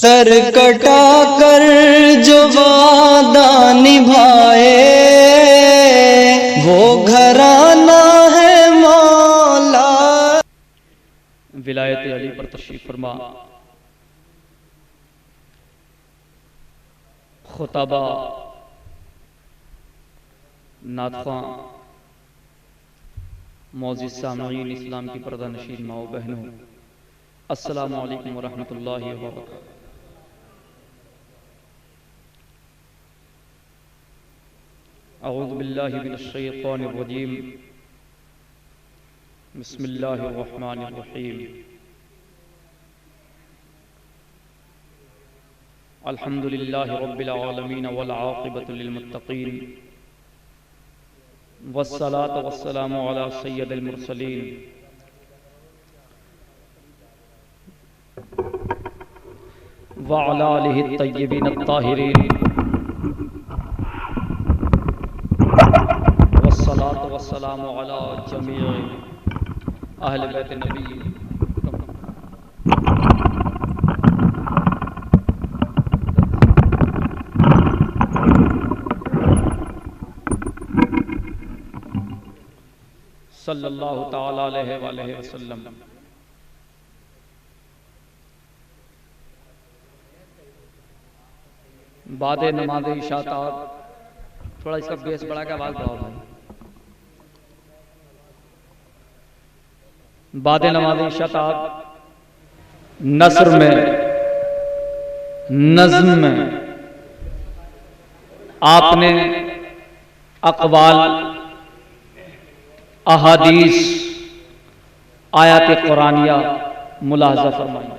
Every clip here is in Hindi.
सर कटा कर जो वादा निभाए वो घराना है मौला। विलायत अली पर तशरीफ फरमा खुताबा नातख़्वां मौज़िज़ सामईन इस्लाम की पर्दा नशीन माओ बहनों, अस्सलामु अलैकुम वरहमतुल्लाहि वबरकातुहू। अऊज़ु बिल्लाहि मिनश शैतानिर रजीम, बिस्मिल्लाहिर रहमानिर रहीम। अल्हम्दुलिल्लाहि रब्बिल आलमीन वल आक़िबतु लिल मुत्तक़ीन वस्सलातु वस्सलामु अला सय्यिदिल मुरसलीन व अला आलिहि तय्यबीन अत्ताहिरीन वस्सलातु वस्सलामु अला जमीइ अहले बैत नबी। सल्लल्लाहु ताला अलैहि वसल्लम। बाद नमाज इशा थोड़ा इसका बेस बढ़ा के आवाज बढ़ाओ भाई। बाद नमाज इशा नस्र में नज़्म में आपने अक़वाल, अहादीस, आयात कुरानिया मुलाहज़ा फरमाई।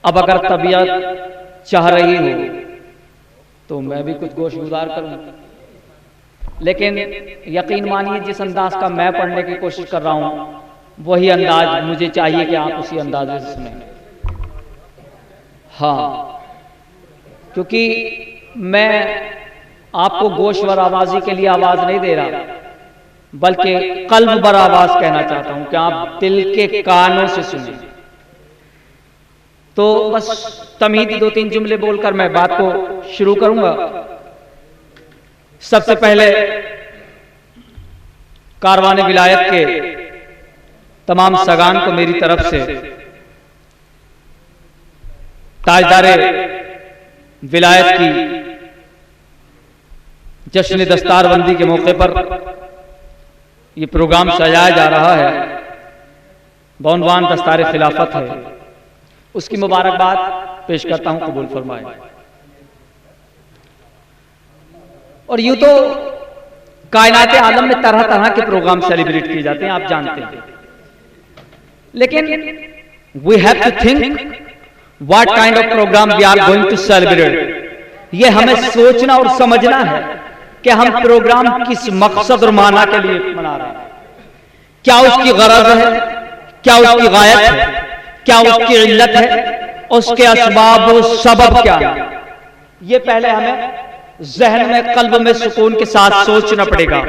अब अगर तबीयत चाह रही हो तो मैं भी कुछ गोश गुजार करूं, लेकिन यकीन मानिए जिस अंदाज का मैं पढ़ने की कोशिश कर रहा हूं वही अंदाज मुझे चाहिए कि आप उसी अंदाज से सुने। हाँ, क्योंकि मैं आपको गोशवर आवाजी के लिए आवाज नहीं दे रहा, बल्कि कल्ब बर आवाज कहना चाहता हूं कि आप दिल के कानों से सुने। तो बस तमहीदी 2-3 जुमले बोलकर मैं बात को शुरू करूंगा। सबसे पहले कारवाने विलायत के तमाम सगान को मेरी तरफ से ताजदारे विलायत की जश्न दस्तारबंदी के मौके पर यह प्रोग्राम सजाया जा रहा है, बउनवान दस्तार खिलाफत है, उसकी मुबारकबाद पेश करता हूं, कबूल फरमाए। और यूं तो कायनात आलम में तरह तरह के प्रोग्राम सेलिब्रेट किए जाते हैं, आप जानते हैं, लेकिन we have to think what kind of programme we are going to celebrate. ये हमें सोचना और समझना है कि हम प्रोग्राम किस मकसद और माना के लिए मना रहे हैं। क्या उसकी गरज है, क्या उसकी गायत है, क्या उसकी इल्लत है, उसके असबाब और सबब क्या है। ये पहले हमें जहन में, कल्ब में सुकून के साथ सोचना पड़ेगा।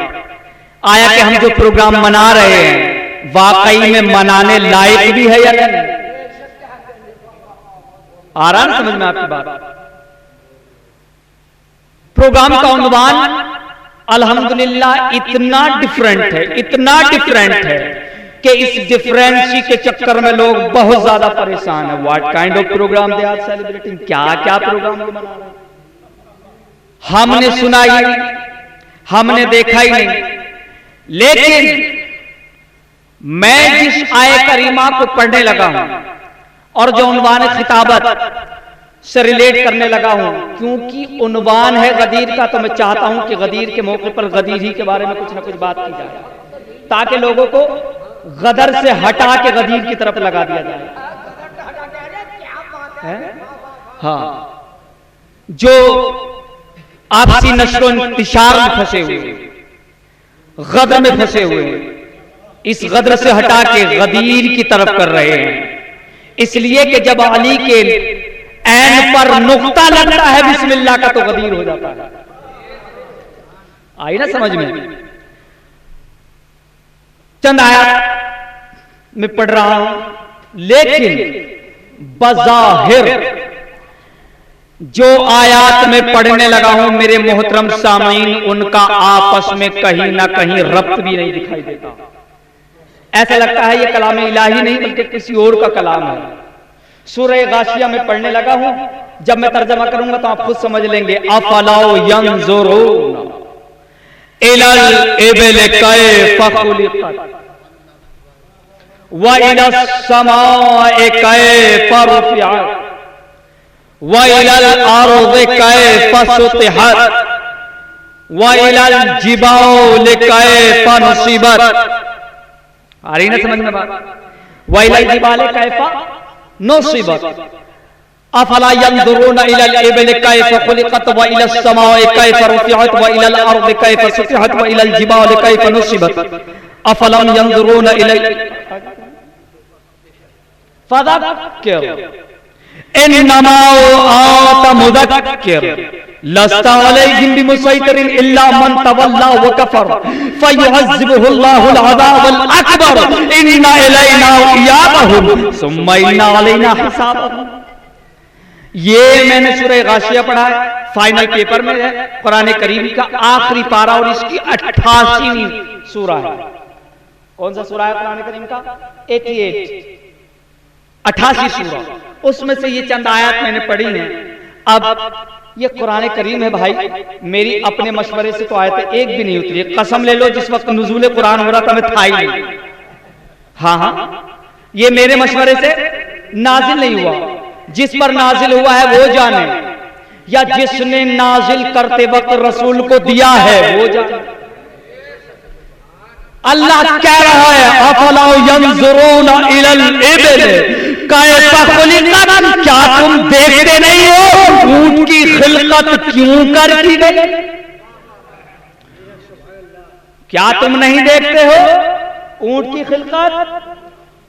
आया कि हम जो प्रोग्राम मना रहे हैं वाकई में मनाने लायक भी है या नहीं। आ रहा ना समझ में आपकी बात। प्रोग्राम का उन्वान अल्हम्दुलिल्लाह इतना डिफरेंट है, इतना डिफरेंट है कि इस डिफरेंसी के चक्कर में लोग बहुत ज्यादा परेशान है। What kind of programme they are celebrating, क्या क्या प्रोग्राम मना रहे हैं। हमने सुना ही नहीं, हमने देखा ही नहीं, लेकिन मैं जिस आय करीमा को पढ़ने लगा हूं और जो उन्वान खिताबत से रिलेट करने लगा हूं, क्योंकि उन्वान है गदीर का, तो मैं चाहता हूं कि गदीर के मौके पर गदीर ही के बारे में कुछ ना कुछ बात की जाए, ताकि लोगों को गदर से हटा के गदीर की तरफ लगा दिया जाए। हाँ, जो आपसी नशो इंतिशार में फंसे हुए, गदर में फंसे हुए, इस गदर से हटा के गदीर की तरफ कर रहे हैं। इसलिए कि जब अली के ऐन पर नुक्ता लगता है बिस्मिल्लाह का, तो गदीर हो जाता है। आई ना समझ में। चंद आयत में पढ़ रहा हूं, लेकिन बज़ाहिर जो आयात में पढ़ने लगा हूं मेरे मोहतरम सामीन, उनका आपस में कहीं ना कहीं रब्त भी नहीं दिखाई देता। ऐसा लगता है ये कलाम इलाही नहीं बल्कि किसी और का कलाम है। सूरह गाशिया में पढ़ने लगा हूं, जब मैं तर्जमा करूंगा तो आप खुद समझ लेंगे। अफलाओ यंजुरून इलल इबिल कैफ खुलिकत व इलस समाए कैफ रुफिअत व इलल अर्ज़ि कैफ सुतिहत व इलल जिबाल कैफ नुसिबत। आ रही ना समझ में बात? व इलल जिबाल कैफ नुसिबत अफला यंजुरूना इलल इबिल कैफ खुलिकत व इलस समाए कैफ रुफिअत व इलल अर्ज़ि कैफ सुतिहत व इलल जिबाल कैफ नुसिबत अफलम यंजुरूना इलल फदक्किर इन्नमा आंता मुदक्किर लस्ता अलैहिम बिमुसैतिरिन इल्ला मन तवल्ला व कफर फयुअज़्ज़िबुहुल्लाहुल अज़ाबल अकबर इन्ना इलैना इयाबहुम सुम्मा इन्ना अलैना हिसाबहुम। ये मैंने सूरह गाशिया पढ़ा है, फाइनल पेपर में है, कुरान करीम का आखिरी पारा और इसकी 88वीं सूरा है। कौन सा सूरा है कुरान करीम का? 88 सूरा, उसमें से ये चंद आयत मैंने पढ़ी हैं। अब ये कुरान करीम है भाई, मेरी अपने मशवरे से तो आयतें एक भी नहीं उतरी। कसम ले लो जिस वक्त नुज़ूल कुरान हो रहा था मैं था ही नहीं। हाँ, ये मेरे मशवरे से नाजिल नहीं हुआ। जिस पर नाजिल हुआ है वो जाने, या जिसने नाजिल करते वक्त रसूल को दिया है वो जाने। अल्लाह कह रहा है अफला यंजुरूना इलल इबिल कैफ खुलिकत, क्या तुम देखते नहीं हो ऊंट की खिलकत क्यों कर की गई? क्या तुम नहीं देखते हो ऊंट की खिलकत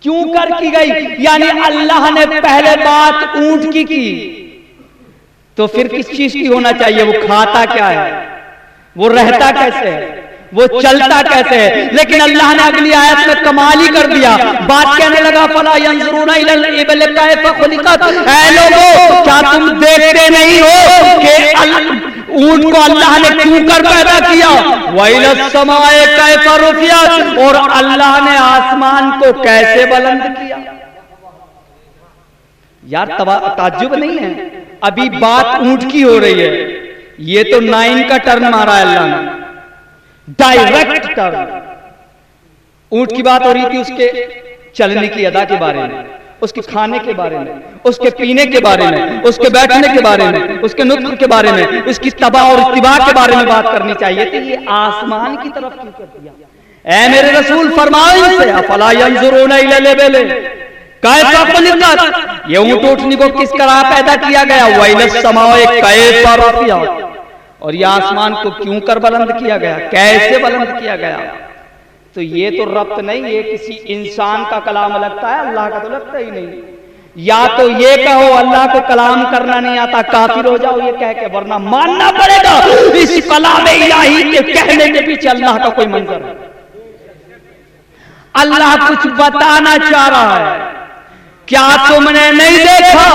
क्यों कर की गई? यानी अल्लाह ने पहले बात ऊंट की तो फिर किस चीज की होना चाहिए? वो खाता क्या है, वो रहता कैसे है, वो चलता कैसे है? लेकिन अल्लाह ने अगली आयत में कमाल ही कर दिया। बात कहने लगा फला यंजुरूना इलल इबिल कैफ खुलिकत, ऐ लोगों क्या तुम देखते नहीं हो कि ऊंट को अल्लाह ने क्यों कर पैदा किया? व इलस समाए कैफ रुफिअत, और अल्लाह ने आसमान को कैसे बुलंद किया। यार ताज्जुब नहीं है? अभी बात ऊंट की हो रही है, ये तो 9 का टर्न मारा है अल्लाह ने, डायरेक्ट टर्न। ऊंट की बात हो रही थी उसके चलने की अदा के बारे में, उसके खाने के बारे में, उसके पीने के बारे में, उसके बैठने के बारे में, उसके नुत्फ के बारे में, उसकी तबा और इत्तिबा के बारे में बात करनी चाहिए थी। ये आसमान की तरफ क्यों कर दिया? ऐ मेरे रसूल फरमाओ इनसे अफला यंजुरूना इलल इबिल कैफ खुलिकत, ये ऊंट उठनी को किस तरह पैदा किया गया? व इलस समाए कैफ रुफिअत, और ये आसमान को क्यों कर बुलंद किया गया, कैसे बुलंद किया गया? तो ये तो रब्त नहीं, ये किसी इंसान का कलाम लगता है, अल्लाह का तो लगता ही नहीं। या तो ये कहो अल्लाह को कलाम करना नहीं आता, काफिर हो जाओ ये कह के, वरना मानना पड़ेगा इस कलाम इलाही के कहने के पीछे अल्लाह का कोई मंजर है। अल्लाह कुछ बताना चाह रहा है। क्या तुमने नहीं देखा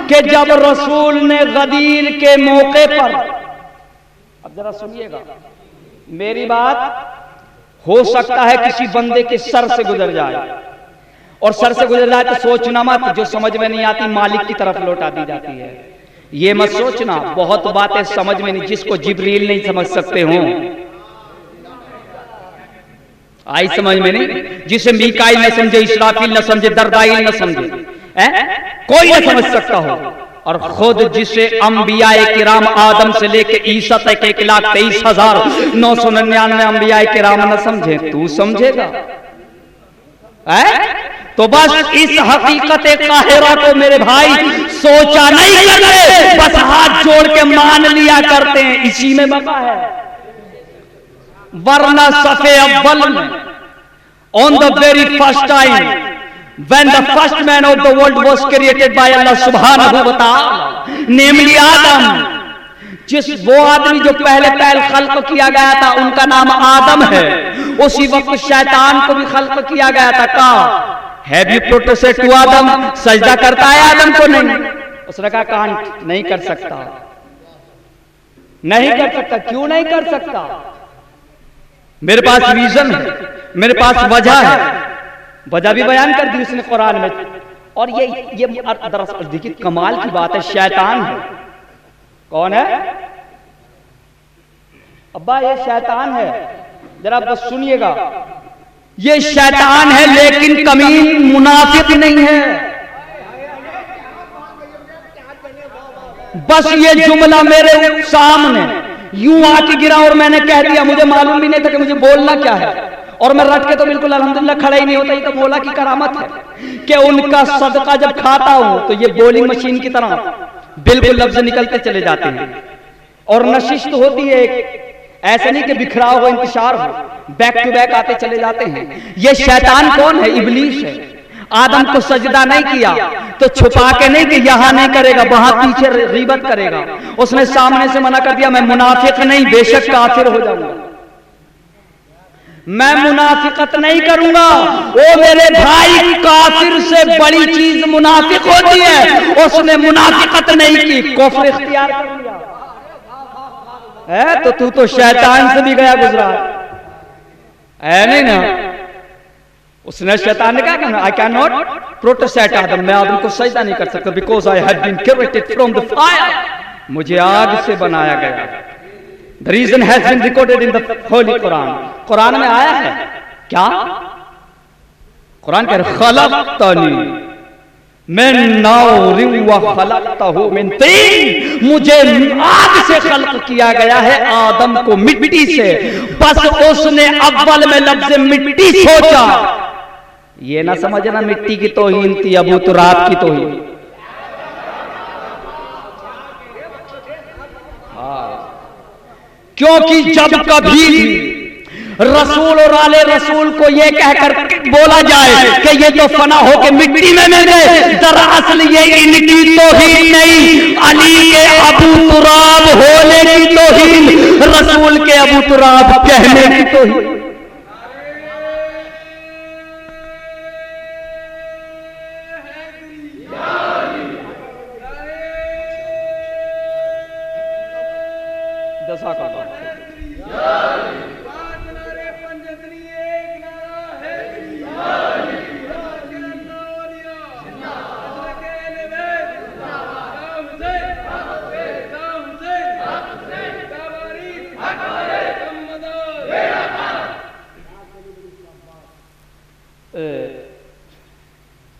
कि जब रसूल ने गदीर के मौके पर, अब जरा सुनिएगा मेरी बात, हो सकता है किसी बंदे के सर से गुजर जाए, और सर से गुजर जाए तो सोचना मत जो समझ में नहीं आती मालिक की तरफ लौटा दी जाती है। ये मत सोचना बहुत बातें समझ में नहीं, जिसको जिब्रील नहीं समझ सकते हो, आई समझ में नहीं, जिसे मीकाईल न समझे, इस्राफील न समझे, दरदाइल न समझे, कोई न समझ सकता हो। और खुद जिसे अंबियाए किराम आदम से लेके ईसा तक 1,23,999 अंबियाए किराम न समझे, तू समझेगा? तो बस इस हकीकत काहिरा को मेरे भाई सोचा नहीं करते, बस हाथ जोड़ के मान लिया करते हैं, इसी में बका है। वरना सफे अव्वल में on the very first time when the first man of the world was created by Allah subhanahu wa ta'ala, namely Adam, जिस वो आदमी जो पहले खल्क किया गया था उनका नाम आदम है, उसी वक्त शैतान को भी खल्क किया गया था। कहा हैव यू प्रोटेस्टेड टू आदम, सजदा करता है आदम को? नहीं। उसने कहा कांट, नहीं कर सकता, नहीं कर सकता। क्यों नहीं कर सकता? मेरे पास रीजन है, मेरे पास वजह है। वजह भी बयान कर दी उसने कुरान में। और ये दरअसल देखिए कमाल की बात है, शैतान है। कौन है? अब्बा ये शैतान है, जरा बस सुनिएगा। ये शैतान है लेकिन कमीन मुनाफिक नहीं है। बस ये जुमला मेरे सामने यूं आके गिरा और मैंने कह दिया, मुझे मालूम भी नहीं था कि मुझे बोलना क्या है। और मैं रट के तो बिल्कुल अल्हम्दुलिल्लाह खड़ा ही नहीं होता। ये तो मौला की करामत है कि उनका सदका जब खाता हूं तो ये बॉलिंग मशीन की तरह बिल्कुल लफ्ज निकलते चले जाते हैं। और नशिश तो होती है, ऐसा नहीं कि बिखराव हो, इंतशार हो, बैक टू बैक आते चले जाते हैं। ये शैतान कौन है? इब्लीस है। आदम को सजदा नहीं किया तो छुपा के नहीं कि यहां नहीं करेगा, वहां पीछे ग़ीबत करेगा। उसने सामने से मना कर दिया, मैं मुनाफिक नहीं, बेशक काफिर हो जाऊंगा, मैं मुनाफिकत नहीं करूंगा। ओ मेरे भाई, काफिर से बड़ी चीज मुनाफिक होती है। उसने मुनाफिकत नहीं की, कुफ्र इख्तियार कर लिया है। तो तू तो शैतान से भी गया गुजरा है, नहीं ना? उसने शैतान ने कहा ना, I can not protest Adam, मैं आदम को सजदा नहीं कर सकता, because I have been created from the fire, मुझे आग से बनाया गया। The reason has been recorded in the holy Quran. Quran में आया है क्या? कुरान कह रहा खलक़तनी मिन नारिन व खलक़तहु मिन तीन, मुझे आग से खल्क किया गया है, आदम को मिट्टी से। बस उसने अव्वल में लफ्ज़ मिट्टी सोचा। ये ना समझना मिट्टी की तौहीन थी, अबू तुराब की तौहीन। क्योंकि जब कभी रसूल और आले रसूल को ये कहकर बोला जाए कि ये तो फना होके मिट्टी में मिल गए, दरअसल ये इनकी तौहीन नहीं, अली के अबू तुराब होने की तौहीन, रसूल के अबू तुराब कहने की तौहीन।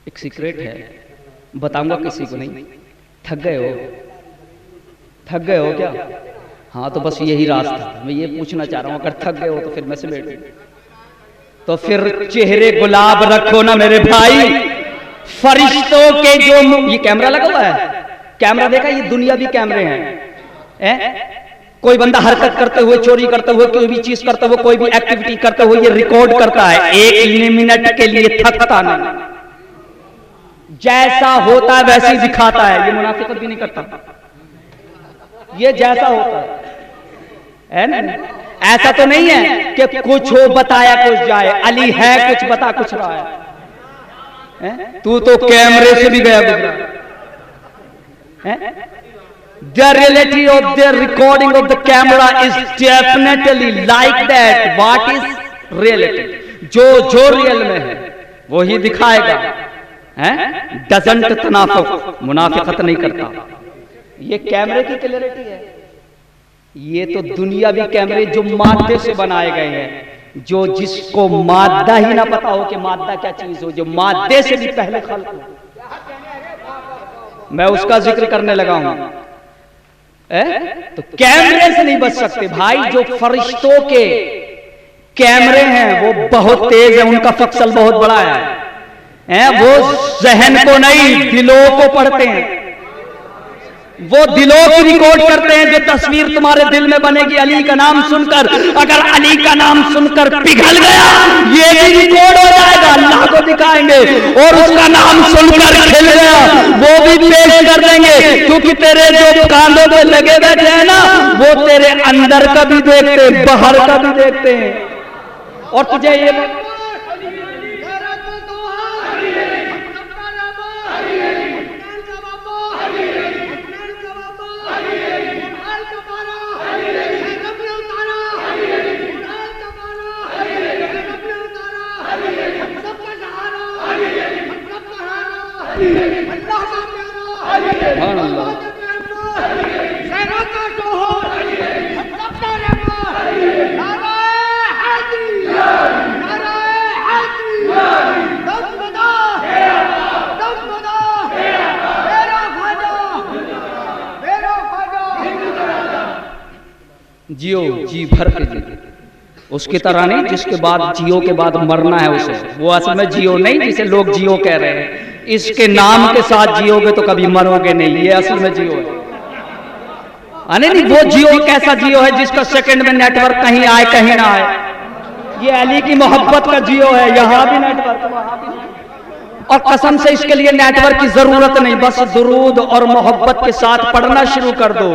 एक सीक्रेट है, बताऊंगा किसी को नहीं। थक गए हो? थक गए हो क्या? हाँ तो बस यही रास्ता, मैं ये पूछना चाह रहा हूं। अगर थक गए हो तो फिर मैं से बैठ, तो फिर चेहरे गुलाब रखो ना मेरे भाई। फरिश्तों के जो ये कैमरा लगा हुआ है, कैमरा देखा, ये दुनिया भी कैमरे हैं। कोई बंदा हरकत करते हुए, चोरी करते हुए, कोई भी चीज करते हुए, कोई भी एक्टिविटी करते हुए ये रिकॉर्ड करता है। एक मिनट के लिए थकता नहीं, जैसा होता है वैसे ही दिखाता है। ये मुनाफिकत भी नहीं करता, ये जैसा होता है ना। ऐसा तो नहीं है कि कुछ हो बताया कुछ जाए, अली है कुछ बता कुछ रहा है। तू तो कैमरे से भी गया गुजरा। The reality of the recording of the camera is definitely like that. What is reality? जो रियल में है वो ही दिखाएगा। डजंट तनाफुक, मुनाफिकत नहीं करता। ये कैमरे की क्लैरिटी है। ये तो दुनियावी कैमरे जो मादे से बनाए गए हैं, जो जिसको मादा ही ना पता हो कि मादा क्या चीज हो, जो मादे से भी पहले खल्क हो, मैं उसका जिक्र करने लगा हूं। तो कैमरे से नहीं बच सकते भाई। जो फरिश्तों के कैमरे हैं वो बहुत तेज है, उनका फक्सल बहुत बड़ा है। वो जहन को नहीं, दिलों को पढ़ते हैं। वो दिलों की रिकॉर्ड करते हैं। जो तस्वीर तुम्हारे दिल में बनेगी अली का नाम सुनकर, अगर अली का नाम सुनकर पिघल गया, ये भी रिकॉर्ड हो जाएगा, अल्लाह को दिखाएंगे। और उसका नाम सुनकर खिल गया, वो भी पेश कर देंगे। क्योंकि तेरे जो कांधों पे लगे बैठे हैं ना, वो तेरे अंदर का भी देखते हैं, बाहर का भी देखते हैं। और तुझे ये सुभान अल्लाह। जियो जी भर के जियो, उसकी तरह नहीं जिसके बाद जियो के बाद मरना है उसे, वो असल में जियो नहीं जिसे लोग जियो कह रहे हैं, इसके नाम के साथ जियोगे तो कभी मरोगे नहीं, ये असल में जियो है। नहीं, वो जियो कैसा जियो है जिसका सेकंड में नेटवर्क कहीं आए कहीं ना आए, ये अली की मोहब्बत का जियो है, यहां भी नेटवर्क वहां भी, और कसम से इसके लिए नेटवर्क की जरूरत नहीं, बस दुरूद और मोहब्बत के साथ पढ़ना शुरू कर दो,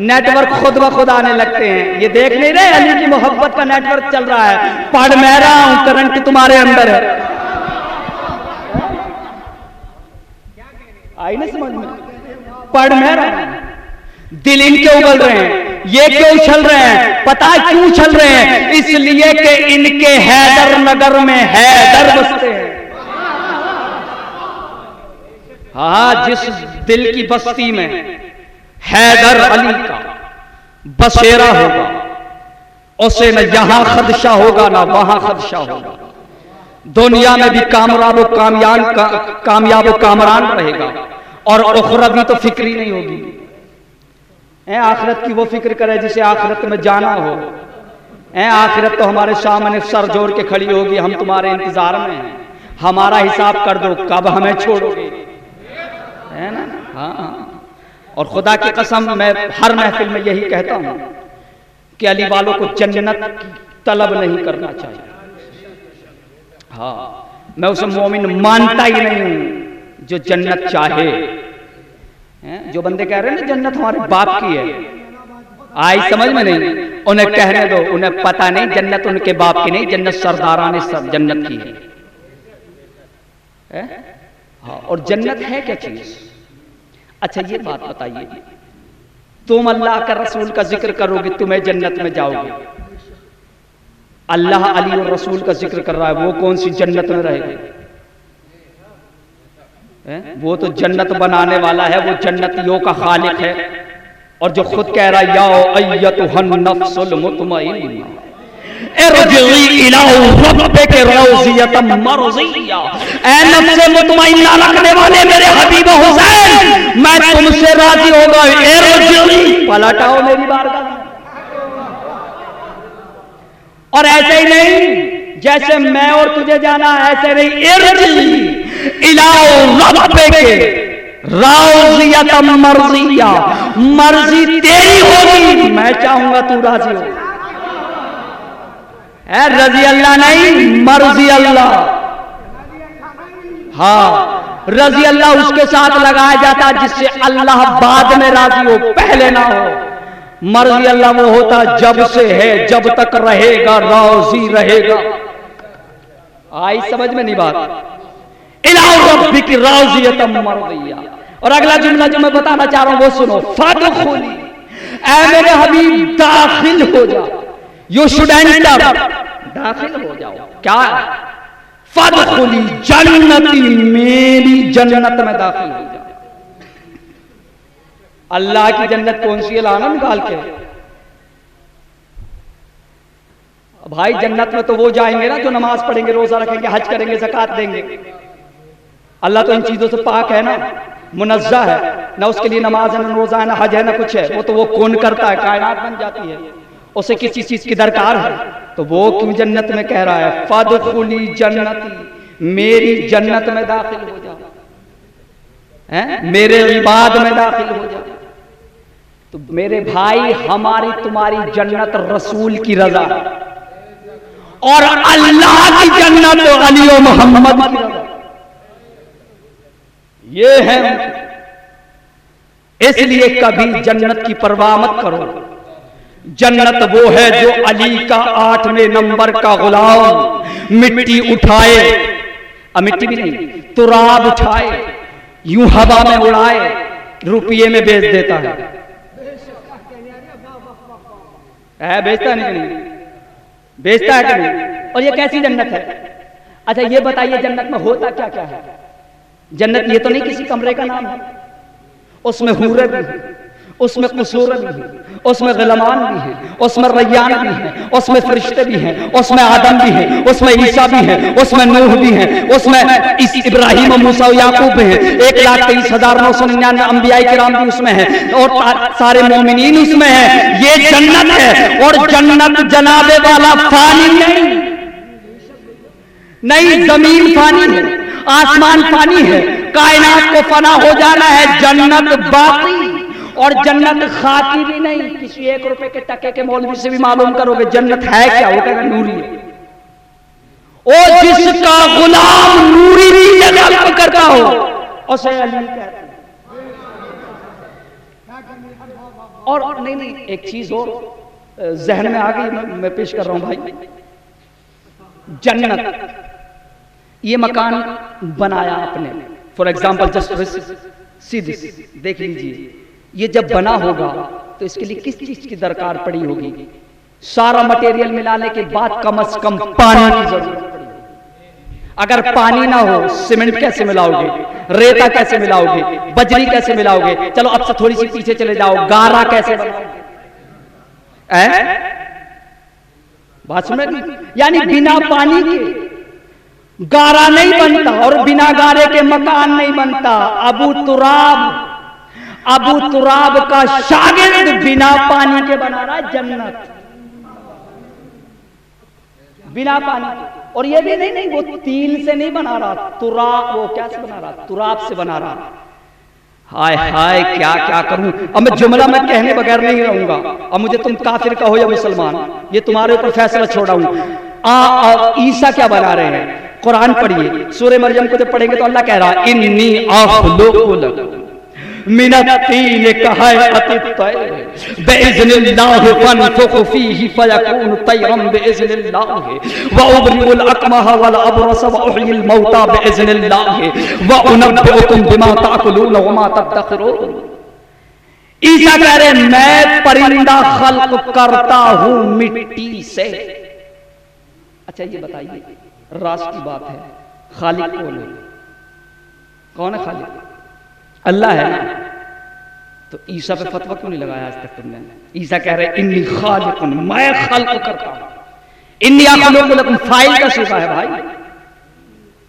नेटवर्क खुद ब खुद आने लगते हैं। ये देख नहीं रहे अली की मोहब्बत का नेटवर्क चल रहा है, पढ़ मैं रहा हूं, करंट तुम्हारे अंदर है। आई ना समझ में? पढ़ मैं रहा हूं, दिल इनके उबल रहे हैं, ये क्यों उछल रहे हैं? पता है क्यों उछल रहे हैं? इसलिए कि इनके हैदर नगर में हैदर बसते हैं। हाँ, जिस दिल की बस्ती में हैदर अली का बसेरा होगा, उसे न यहां खदशा होगा ना वहां खदशा होगा, दुनिया में भी कामयाब व कामरान रहेगा, और उखरवी तो फिक्र ही नहीं होगी। आखिरत की वो फिक्र करे जिसे आखिरत में जाना हो। आखिरत तो हमारे सामने सर जोड़ के खड़ी होगी, हम तुम्हारे इंतजार में हैं, हमारा हिसाब कर दो, कब हमें छोड़ोगे, है ना? हाँ, और खुदा की कसम मैं हर महफिल में यही कहता हूं कि अली वालों को जन्नत की तलब नहीं करना चाहिए। हाँ, मैं उसे मोमिन मानता ही नहीं हूं जो जन्नत चाहे। जो बंदे कह रहे हैं ना जन्नत हमारे बाप की है, आई समझ में नहीं, उन्हें कहने दो, उन्हें पता नहीं जन्नत उनके बाप की नहीं, जन्नत सरदाराने सब जन्नत की है। हाँ, और जन्नत है क्या चीज? अच्छा ये बात बताइए, तुम अल्लाह का रसूल का जिक्र करोगे तुम्हें जन्नत में जाओगे, अल्लाह अली और रसूल का जिक्र कर रहा है, वो कौन सी जन्नत में रहेगा? वो तो जन्नत बनाने वाला है, वो जन्नतियों का खालिक है, और जो खुद कह रहा है या अय्यतुहन नफ्सुल मुतमइन्ना इरजिई इला रब्बिक राज़ियतम मरज़िया, ऐ नफ्स मुतमइन्ना रखने वाले मेरे हबीब हुसैन, मैं तुमसे राजी हो गया, इरजिई पलटाओ मेरी बारगाह में। और ऐसे ही नहीं जैसे मैं और तुझे जाना, ऐसे नहीं, इरजिई इला रब्बिक राज़ियतम मरज़िया, मर्जी तेरी होगी, मैं चाहूंगा तू राजी हो। रजी अल्लाह नहीं, मर्जी अल्लाह। हाँ, रजी अल्लाह उसके साथ लगाया जाता जिससे अल्लाह बाद में राजी हो, पहले ना हो। मर्जी अल्लाह वो होता जब से है, जब तक रहेगा राजी रहेगा। आई समझ में नहीं बात? इला रब्बिक राज़ियतम मरज़िया। और अगला जुमला जो मैं बताना चाह रहा हूं वो सुनो, फदखुली, ऐ मेरे हबीब दाखिल हो जा, यू शुड एंटर, दाखिल हो जाओ। क्या? फदखुली जन्नती, मेरी जन्नत में दाखिल हो जाओ। अल्लाह की जन्नत कौन सी है? लाना निकाल के भाई, जन्नत में तो वो जाएंगे ना जो नमाज पढ़ेंगे, रोजा रखेंगे, हज करेंगे, ज़कात देंगे। अल्लाह तो इन चीजों से पाक है ना, मुनज़्ज़ह है ना, उसके लिए नमाज है ना, रोजा है ना, हज है ना, कुछ है। वो तो वो कौन करता है, कायनात बन जाती है, उसे किसी चीज की दरकार है, तो वो क्यों जन्नत में कह रहा है फदखुली जन्नती, मेरी जन्नत में दाखिल हो जाओ, मेरे इबाद में दाखिल हो जाओ। तो मेरे भाई, हमारी तुम्हारी जन्नत रसूल की रजा, और अल्लाह की जन्नत अली और मोहम्मद की रजा, ये है। इसलिए कभी जन्नत की परवाह मत करो। जन्नत वो है जो अली का 8वें नंबर का गुलाम मिट्टी उठाए, मिट्टी भी नहीं, तुराब उठाए, यूं हवा में उड़ाए, रुपये में बेच देता है। बेचता नहीं, बेचता है कि नहीं? और ये कैसी जन्नत है? अच्छा ये बताइए, जन्नत में होता क्या क्या है? जन्नत ये तो नहीं किसी कमरे का नाम है, उसमें हूरें भी हैं, उसमें कुसूर भी हैं, उसमें ग़ुलामान भी हैं, उसमें रैयान भी हैं, उसमें फरिश्ते भी हैं, उसमें आदम भी हैं, उसमें ईसा भी हैं, उसमें नूह भी हैं, उसमें इब्राहिम, मूसा और याकूब भी हैं, 1,23,999 अंबिया किराम भी उसमें हैं और सारे मोमिनीन उसमें हैं। ये जन्नत है और जन्नत जनाबे वाला फानी नहीं, जमीन फानी है, आसमान फानी है, कायनात को फना हो जाना है, जन्नत बाकी और जन्नत खाती भी नहीं। किसी 1 रुपए के टके के मौलवी से भी मालूम करोगे जन्नत है क्या, वो कहेगा नूरी है। ओ जिसका गुलाम नूरी की जगह करता हो उसे अली कहते हैं। और नहीं, एक चीज और जहन में आ गई, मैं पेश कर रहा हूं भाई। जन्नत ये मकान बनाया आपने, for example just see this, देख लीजिए, ये जब बना होगा तो इसके लिए किस चीज की दरकार पड़ी होगी? सारा मटेरियल मिलाने के बाद कम से कम पानी की जरूरत पड़ी होगी। अगर पानी ना हो सीमेंट कैसे मिलाओगे, रेता कैसे मिलाओगे, बजरी कैसे मिलाओगे? चलो अब से थोड़ी सी पीछे चले जाओ, गारा कैसे बनाओगे? बात सुन रहे? यानी बिना पानी के गारा नहीं बनता और बिना गारे के मकान नहीं बनता। अबू तुराब का शागिर्द बिना पानी के बना रहा है जन्नत, बिना पानी। और ये भी नहीं, वो तीन से नहीं बना रहा, वो क्या से बना रहा? तुराब से बना रहा। हाय हाय, क्या क्या करूं अब मैं, जुमला मैं कहने बगैर नहीं रहूंगा। अब मुझे तुम काफिर कहो या मुसलमान, ये तुम्हारे ऊपर फैसला छोड़ाऊं। ईसा क्या बना रहे हैं? कुरान पढ़िए, सूरह मरियम को जब पढ़ेंगे तो अल्लाह कह रहा है इन्नी अख़्लुक़ु लकुम मिनत्तीन कहयअतित तैर बिइज़्निल्लाहि फनफ़ुख़ु फ़ीहि फ़यकूनु तैरन बिइज़्निल्लाहि व उब्रिउल अकमह वल अबरस व उह्यिल मौता बिइज़्निल्लाहि व उनब्बिउकुम बिमा ताकुलून व मा तदख़िरून। ईसा कह रहे हैं मैं परिंदा खल्क़ करता हूं मिट्टी से। अच्छा ये बताइए, राज की बात है, खालिक कौन है? कौन है खालिक? अल्लाह है ना। तो ईसा पे फतवा क्यों नहीं लगाया आज तक तुमने? ईसा कह रहे इन्नी खालिकुन, मैं खल्क़ करता हूं, इन्नी अख़्लुक़ु लकुम। फाइल का सिफा है भाई,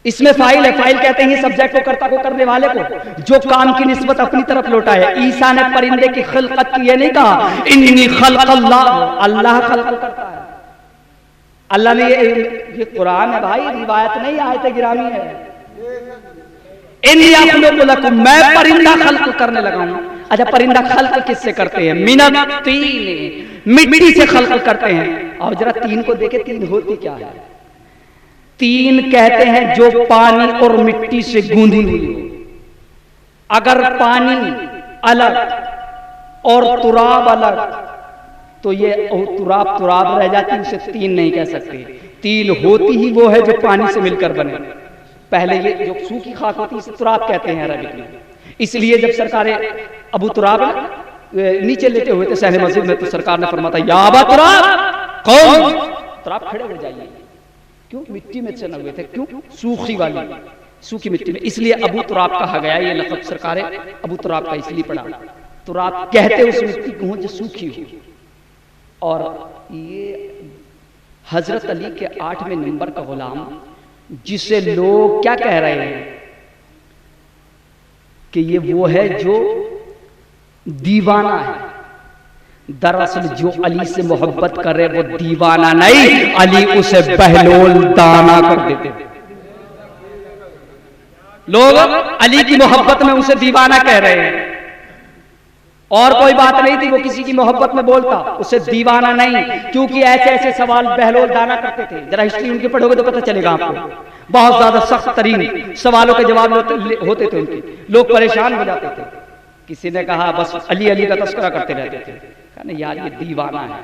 इसमें फाइल है। फाइल कहते हैं सब्जेक्ट को, कर्ता को, करने वाले को, जो काम की निस्बत अपनी तरफ लौटा है। ईसा ने परिंदे की खिलकत की ये नहीं कहा इन्नी खल्क़ल्लाह, अल्लाह खल्क़ करता है। अल्लाह ने ये कुरान है भाई, रिवायत नहीं, आयत गिरामी है। इन्नी अख़्लुक़ु लकुम, मैं परिंदा खल्क़ करने लगा हूं। अच्छा परिंदा खल्क़ किससे करते हैं? मिनत्तीन, मिट्टी से खल्क़ करते हैं। अब जरा तीन को देखे, तीन होती क्या है? तीन कहते हैं जो पानी और मिट्टी से गूंधी हुई हो। अगर पानी अलग और तुराब अलग तो ये तुराब रह जाती, उसे तीन नहीं कह सकते। तीन होती ही वो है जो पानी से मिलकर बने। पहले ये जो सूखी खाक होती है इसे तुराब कहते हैं अरबिक में। इसलिए जब सरकार अबू तुराब नीचे लेटे हुए थे सहने मस्जिद में, तो सरकार ने फरमाया या अबा तुराब, कौन? तुराब खड़े हो जाइए। क्यों? मिट्टी में चने हुए थे। क्यों? सूखी वाली, सूखी मिट्टी में। इसलिए अबू तुराब कहा गया। ये लक़ब सरकार अबू तुराब का इसलिए पड़ा। तुराब कहते उस मिट्टी को जो सूखी हो। और ये हजरत अली के 8वें नंबर का गुलाम, जिसे लोग क्या कह रहे हैं कि ये वो है जो दीवाना है। दरअसल जो अली से मोहब्बत करे वो दीवाना नहीं, अली उसे बहलोल दाना कर देते। लोग अली की मोहब्बत में उसे दीवाना कह रहे हैं। और कोई बात नहीं थी, वो किसी की मोहब्बत में बोलता, उसे दीवाना नहीं। क्योंकि ऐसे ऐसे सवाल बहलोल दाना करते थे। जरा हिस्ट्री उनकी पढ़ोगे तो पता चलेगा आपको। बहुत ज्यादा सख्त तरीन सवालों के जवाब होते थे उनके। लोग परेशान हो जाते थे। किसी ने कहा बस अली अली का तस्करा करते रहते थे। कहा नहीं यार ये दीवाना है।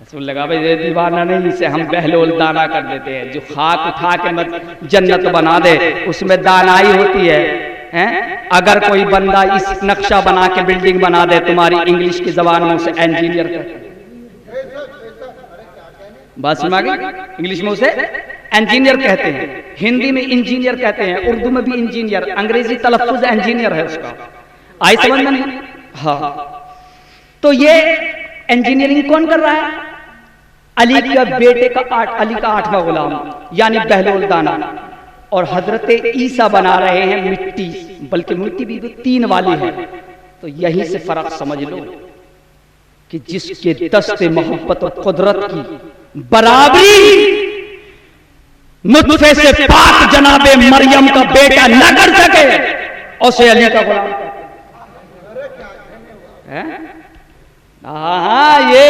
रसूल लगा भाई ये दीवाना नहीं, इसे हम बहलोल दाना कर देते हैं। जो खाक उठा के मत जन्नत बना दे उसमें दानाई होती है। हैं? अगर कोई बंदा इस नक्शा बना के बिल्डिंग बना दे, तुम्हारी इंग्लिश की जबान में उसे इंजीनियर कहते हैं। बात सुना गई? इंग्लिश में उसे इंजीनियर कहते हैं, हिंदी में इंजीनियर कहते हैं, उर्दू में भी इंजीनियर, अंग्रेजी तलफ्फुज इंजीनियर है उसका। आई समझ में नहीं? हाँ। तो ये इंजीनियरिंग कौन कर रहा है? अली का बेटे का अली का 8वां गुलाम यानी बहलोल दाना, और हजरत ईसा बना रहे हैं मिट्टी, बल्कि मिट्टी भी 3 वाली है। तो यहीं से फर्क समझ लो कि जिसके दस्ते मोहब्बत और कुदरत की बराबरी नुत्फे से पाक जनाबे मरियम का बेटा न कर सके, उसे अली का गुलाम है। हाँ, ये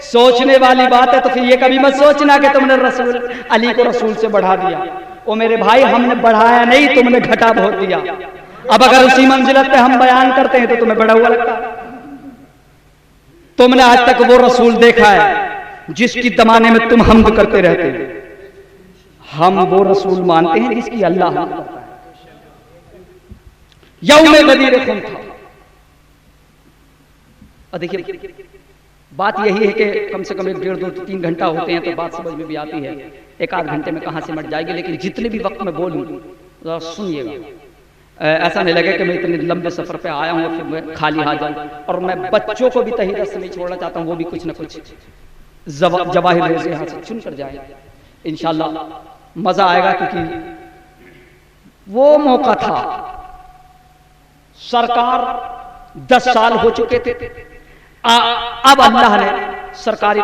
सोचने वाली बात है। तो फिर ये कभी मत सोचना कि तुमने रसूल अली को रसूल से बढ़ा दिया। ओ मेरे भाई, हमने बढ़ाया नहीं, तुमने घटा बहुत दिया। अब अगर उसी मंजिलत पे हम बयान करते हैं तो तुम्हें बड़ा हुआ लगता है। तुमने आज तक वो रसूल देखा है जिसकी जमाने में तुम हम्द करते रहते हो। हम वो रसूल मानते हैं जिसकी अल्लाह हम्द करता है। यौमे गदीर खुम था। और देखिए, बात यही है कि कम से कम 1, 1.5, 2, 3 घंटा होते हैं तो बात समझ में भी आती है। 1 आध घंटे में कहां से मट जाएगी। लेकिन जितने भी वक्त में बोलूं जरा सुनिएगा, ऐसा नहीं लगे कि मैं इतने लंबे सफर पे आया हूं और फिर मैं खाली हाथ जाऊं। और मैं बच्चों को भी तहीदत से नहीं छोड़ना चाहता हूं, वो भी कुछ ना कुछ जवाहिर रेज़े यहां से चुन कर जाए। इंशाअल्लाह मजा आएगा, क्योंकि वो मौका था। सरकार 10 साल हो चुके थे। अब अल्लाह ने सरकारी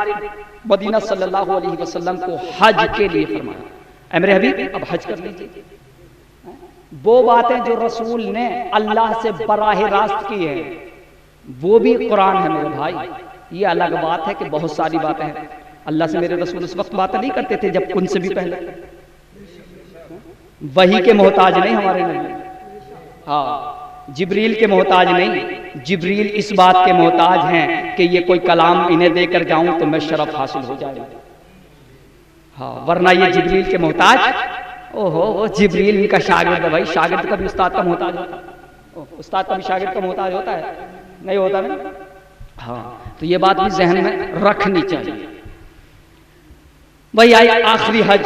मदीना सल्लल्लाहु अलैहि वसल्लम को हज के लिए फरमाया, ऐ मेरे हबीब अब हज कर लीजिए। वो बातें जो रसूल ने अल्लाह से बराह रास्त की है वो भी कुरान है मेरे भाई। ये अलग बात है कि बहुत सारी बातें हैं। अल्लाह से मेरे रसूल उस वक्त बातें नहीं करते थे जब उनसे भी पहले। वही के मोहताज नहीं हमारे नबी। हाँ, जिब्रील के मोहताज नहीं। जिब्रील इस बात के मोहताज हैं कि ये कोई कलाम इन्हें देकर जाऊं तो मैं शरफ हासिल हो जाए। हाँ, वरना ये जिब्रील के मोहताज, ओहो, वो जिब्रील इनका शागिर्द है भाई। शागिर्द का भी उस्ताद का मोहताज होता है। उस्ताद का भी शागिर्द का मोहताज होता है? नहीं होता ना। हाँ, तो ये बात भी जहन में रखनी चाहिए। वही आई आखिरी हज।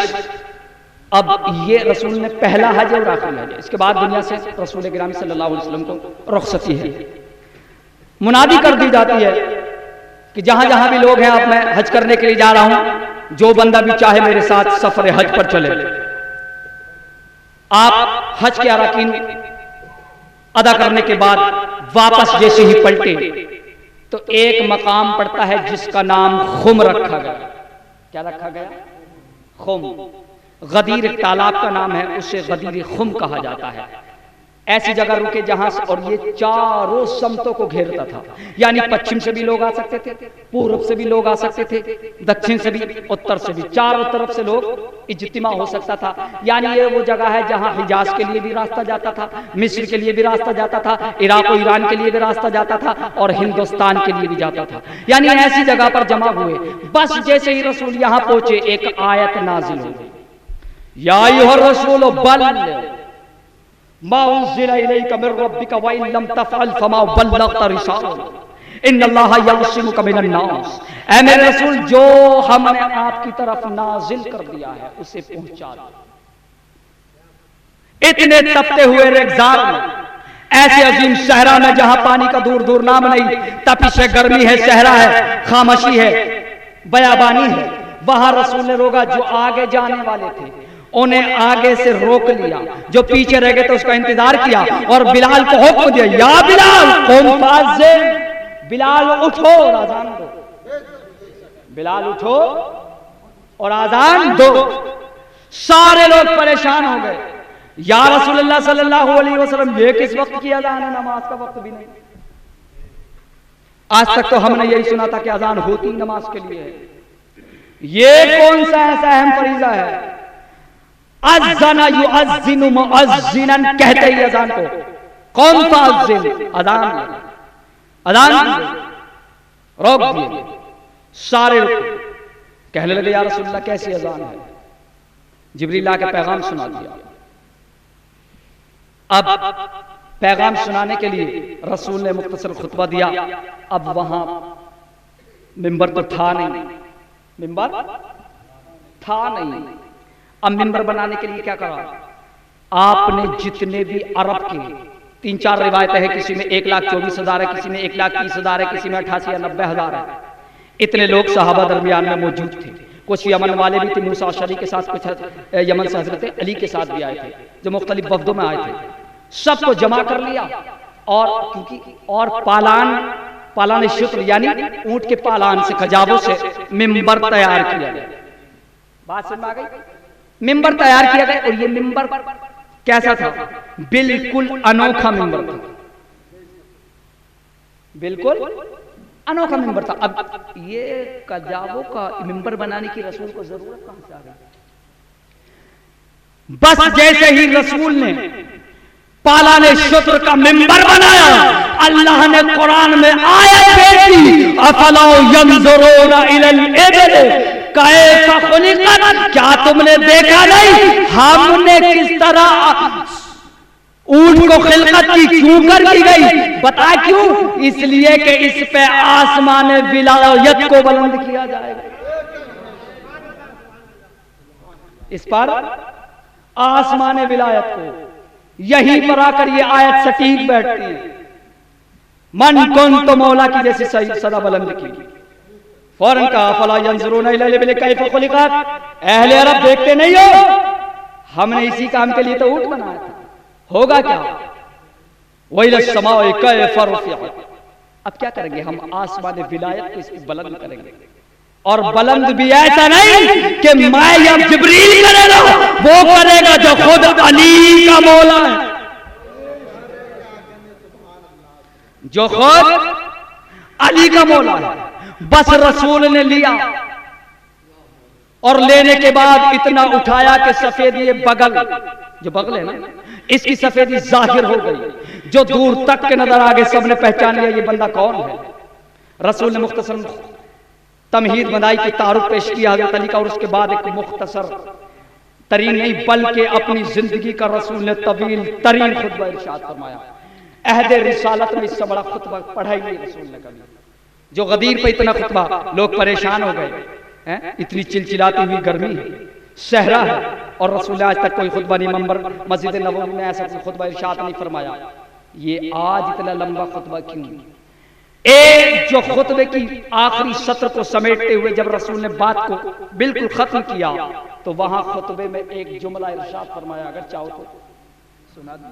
अब ये रसूल ने पहला हज और आखिरी हज, इसके बाद दुनिया से रसूल गिरामी सल्लल्लाहु अलैहि वसल्लम को रुखसती है। मुनादी कर दी जाती है कि जहां जहां भी लोग हैं, अब मैं हज करने के लिए जा रहा हूं, जो बंदा भी चाहे मेरे साथ सफर हज पर चले। आप हज के अरकान अदा करने के बाद वापस जैसे ही पलटे तो एक मकाम पड़ता है जिसका नाम खुम रखा गया। क्या रखा गया? खुम। गदीर एक तालाब का नाम है, उसे गदीर खुम कहा जाता है। ऐसी जगह रुके जहां से, और ये चारों समतों को घेरता था, यानी पश्चिम से भी लोग आ सकते थे, पूर्व से भी लोग आ सकते थे, दक्षिण से भी, उत्तर से भी, चारों तरफ से लोग इज्तिमा हो सकता था। यानी ये वो जगह है जहां हिजाज के लिए भी रास्ता जाता था, मिस्र के लिए भी रास्ता जाता था, इराक और ईरान के लिए भी रास्ता जाता था, और हिंदुस्तान के लिए भी जाता था। यानी ऐसी जगह पर जमा हुए। बस जैसे ही रसूल यहां पहुंचे एक आयत नाजिल हो गई, या अय्युहर रसूल बल्लिग मा उन्ज़िला इलैका मिन रब्बिका व इन लम तफ़अल फमा बल्लग़्ता रिसालतहु इन्नल्लाहा यअसिमुका मिनन नास। ऐ मेरे रसूल, जो हमने आपकी तरफ नाजिल कर दिया है उसे पहुंचा दो। इतने तपते हुए रेगिस्तान में, ऐसे अजीम सहरा में जहां पानी का दूर दूर नाम नहीं, तपिश है, गर्मी है, सहरा है, खामोशी है, बयाबानी है, वहां रसूल ने रोका। जो आगे जाने वाले थे उन्हें आगे से रोक लिया, जो पीछे रह गए थे उसका इंतजार किया, और बिलाल को हुक्म दिया, या बिलाल कुम फाज़िन, बिलाल उठो और आजान दो। बिलाल उठो और आजान दो। सारे लोग परेशान हो गए, या रसूलुल्लाह सल्लल्लाहु अलैहि वसल्लम, ये किस वक्त की अजान है? नमाज का वक्त भी नहीं। आज तक तो हमने यही सुना था कि अजान होती नमाज के लिए है। ये कौन सा ऐसा अहम फरीजा है? अज़्ज़ना युअज़्ज़िनु मुअज़्ज़िनन, कहते ही अजान को कौन फाज़िन, अजान रोक दिए। सारे कहने लगे, या रसूलल्लाह कैसी अजान है? जिब्रील आके पैगाम सुना दिया। अब पैगाम सुनाने के लिए रसूल ने मुख्तसर खुतबा दिया। अब वहां मिंबर तो था नहीं, मिंबर था नहीं। अब मिंबर बनाने के लिए क्या करा, आपने जितने भी अरब के 3-4 रिवायतें हैं, किसी में 1,24,000 है, किसी में 1,30,000 है, किसी में 88 या 90,000 है, इतने लोग सहाबा दरमियान में मौजूद थे। कुछ यमन वाले भी थे मूसा अशअरी के साथ, कुछ यमन से हजरत अली के साथ भी आए थे जो मुख्तलिफ वफ्दों में आए थे। सबको जमा कर लिया और क्योंकि और पालान शुक्र यानी ऊंट के पालान से, खजाबों से मिंबर तैयार किया गया। बात समझ आ गई? मिंबर तैयार किया गया और ये मिंबर कैसा था? बिल्कुल अनोखा मिंबर था, बिल्कुल अनोखा मिंबर था। अब ये कजाबों का मिंबर बनाने की रसूल को जरूरत कहां से आ गई? बस जैसे ही रसूल ने पालाने शुक्र का मिंबर बनाया, अल्लाह ने कुरान में आयत भेजी, अफला यंजुरूना इलल इबिल कैफ़ खुलिक़त, क्या तुमने देखा नहीं हमने किस तरह ऊंट को खिलकत की, क्यों कर की गई? बता क्यों? इसलिए कि इस पे आसमान विलायत को बुलंद किया जाएगा। इस पर आसमान विलायत को, यहीं पर आकर ये आयत सटीक बैठती है। मन कुन तो मौला की जैसे सदा बुलंद की। फौरन कहा फला यंजुरूना इलल इबिल कैफ़ खुलिक़त, अहले अरब देखते नहीं हो, हमने इसी काम के लिए तो ऊंट बनाया था, होगा क्या? वही समाए कैफ़ रुफ़िअत। अब क्या करेंगे हम? आसमान विलायत को इसकी बुलंद करेंगे, और बुलंद भी ऐसा नहीं कि मैं या जिब्रील करेगा, वो करेगा जो खुद अली का मौला है, जो खुद अली का मौला है। बस रसूल ने लिया और लेने के बाद इतना उठाया कि सफेद ये बगल, जो बगल है ना, इसकी सफेदी जाहिर हो गई, जो दूर तक के नजर आगे सबने पहचान लिया ये बंदा कौन है। रसूल ने मुख्तसर तमहीद बनाई की तारुफ पेश किया हज़रत अली का, और उसके बाद एक मुख्तसर तरीन नहीं बल्कि अपनी जिंदगी का रसूल ने तवील तरीन खुतबा इरशाद फरमाया। अहद रिसालत में इससे बड़ा खुतबा पढ़ा ही नहीं रसूल ने कभी। जो गदीर पे इतना खुतबा, लोग परेशान हो गए हैं, इतनी चिलचिलाती हुई गर्मी है, सहरा है, और रसूल ने आज तक कोई खुतबा नहीं, मंबर मस्जिद नबवी में ऐसा कोई खुतबा इरशाद नहीं फरमाया। ये आज इतना लंबा खुतबा क्यों? एक जो खुतबे की आखिरी सत्र को समेटते हुए जब रसूल ने बात को बिल्कुल खत्म किया, तो वहां खुतबे में एक जुमला इरशाद फरमाया, अगर चाहो तो सुना दो,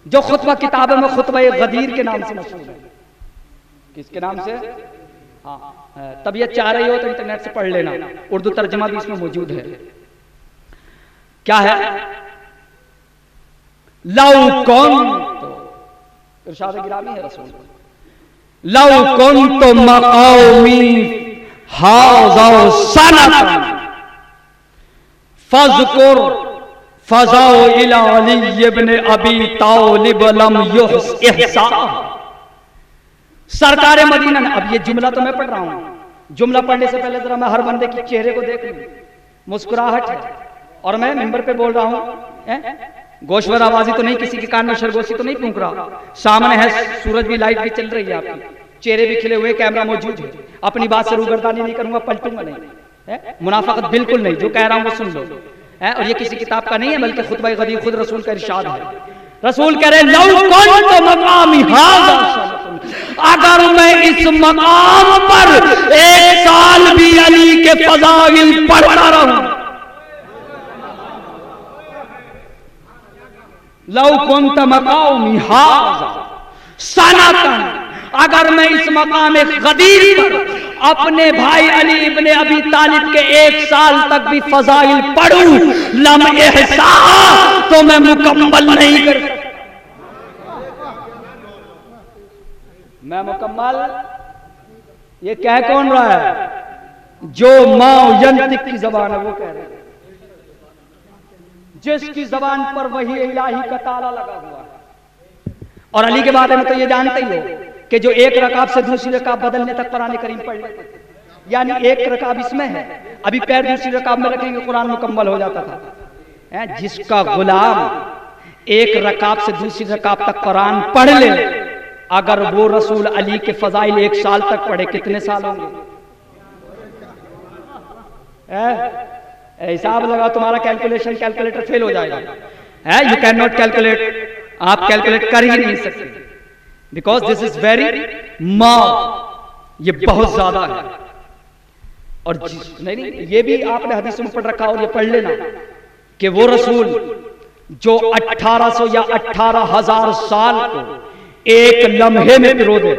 जो खुतबा किताब में खुतबा गदीर के नाम से मशहूर है। किसके नाम से? हाँ, तबीयत चाह रही हो तो इंटरनेट से पढ़ लेना, उर्दू तर्जमा भी इसमें मौजूद है। क्या है? लौ कौन तो इरशाद गिरामी है रसूल, लौ कौन तो मक़ामी हाज़ा सनतन फज़कुर फज़ाओ इला अली इब्न अबी तालिब लम युहस इहसा। सरकारे मदीना ने, अब ये जुमला तो मैं पढ़ रहा हूं, जुमला पढ़ने से पहले जरा मैं हर बंदे की चेहरे को देख लूं। मुस्कुराहट है और मैं मिंबर पे बोल रहा हूं, गोशवर आवाजी तो नहीं, किसी के कान में शरगोशी तो नहीं फूंक रहा, सामने है सूरज भी, लाइट भी चल रही है, आपकी चेहरे भी खिले हुए, कैमरा मौजूद है। अपनी बात से रूगर्दानी नहीं करूंगा, पलटूंगा नहीं, मुनाफाकत बिल्कुल नहीं, जो कह रहा हूं वो सुन लो। और ये किसी किताब का नहीं है, बल्कि खुतबा गदीर खुद रसूल का इरशाद है। रसूल कह रहे लौ कुन्तु मक़ामी हाज़ा, अगर मैं इस मकाम पर 1 साल भी अली के फज़ाइल पढ़ता रहूं, लौ कुन्तु मक़ामी हाज़ा सनतन, अगर मैं इस मकाम गदीर पर अपने भाई अली इब्ने अबी तालिब के 1 साल तक भी फज़ाइल पढ़ूं, लम एहसा, तो मैं मुकम्मल नहीं कर सकता। मैं मुकम्मल, ये कह कौन रहा है? जो माँ यंतिक की जबान है वो कह रहे हैं, जिसकी जबान पर वही इलाही का ताला लगा हुआ है। और अली के बारे में तो ये जानते ही हो कि जो एक रकाब से दूसरी रकाब बदलने तक कुरान करीम पढ़ लेते थे, यानी एक रकाब इसमें है, अभी पैर दूसरी रकाब में रखेंगे, कुरान मुकम्मल हो जाता था। जिसका गुलाम एक रकाब से दूसरी रकाब तक कुरान पढ़ ले, अगर वो रसूल अली के फजाइल 1 साल तक पढ़े, कितने साल होंगे? हिसाब लगा, तुम्हारा कैलकुलेटर फेल हो जाएगा। है, यू कैन नॉट कैलकुलेट, आप कैलकुलेट कर ही नहीं सकते, बिकॉज दिस इज वेरी माउ, ये बहुत ज्यादा है। और नहीं, ये भी आपने हदीस में पढ़ रखा, और ये पढ़ लेना कि वो रसूल जो 1800 या 18,000 साल को एक लम्हे में पिरो दे,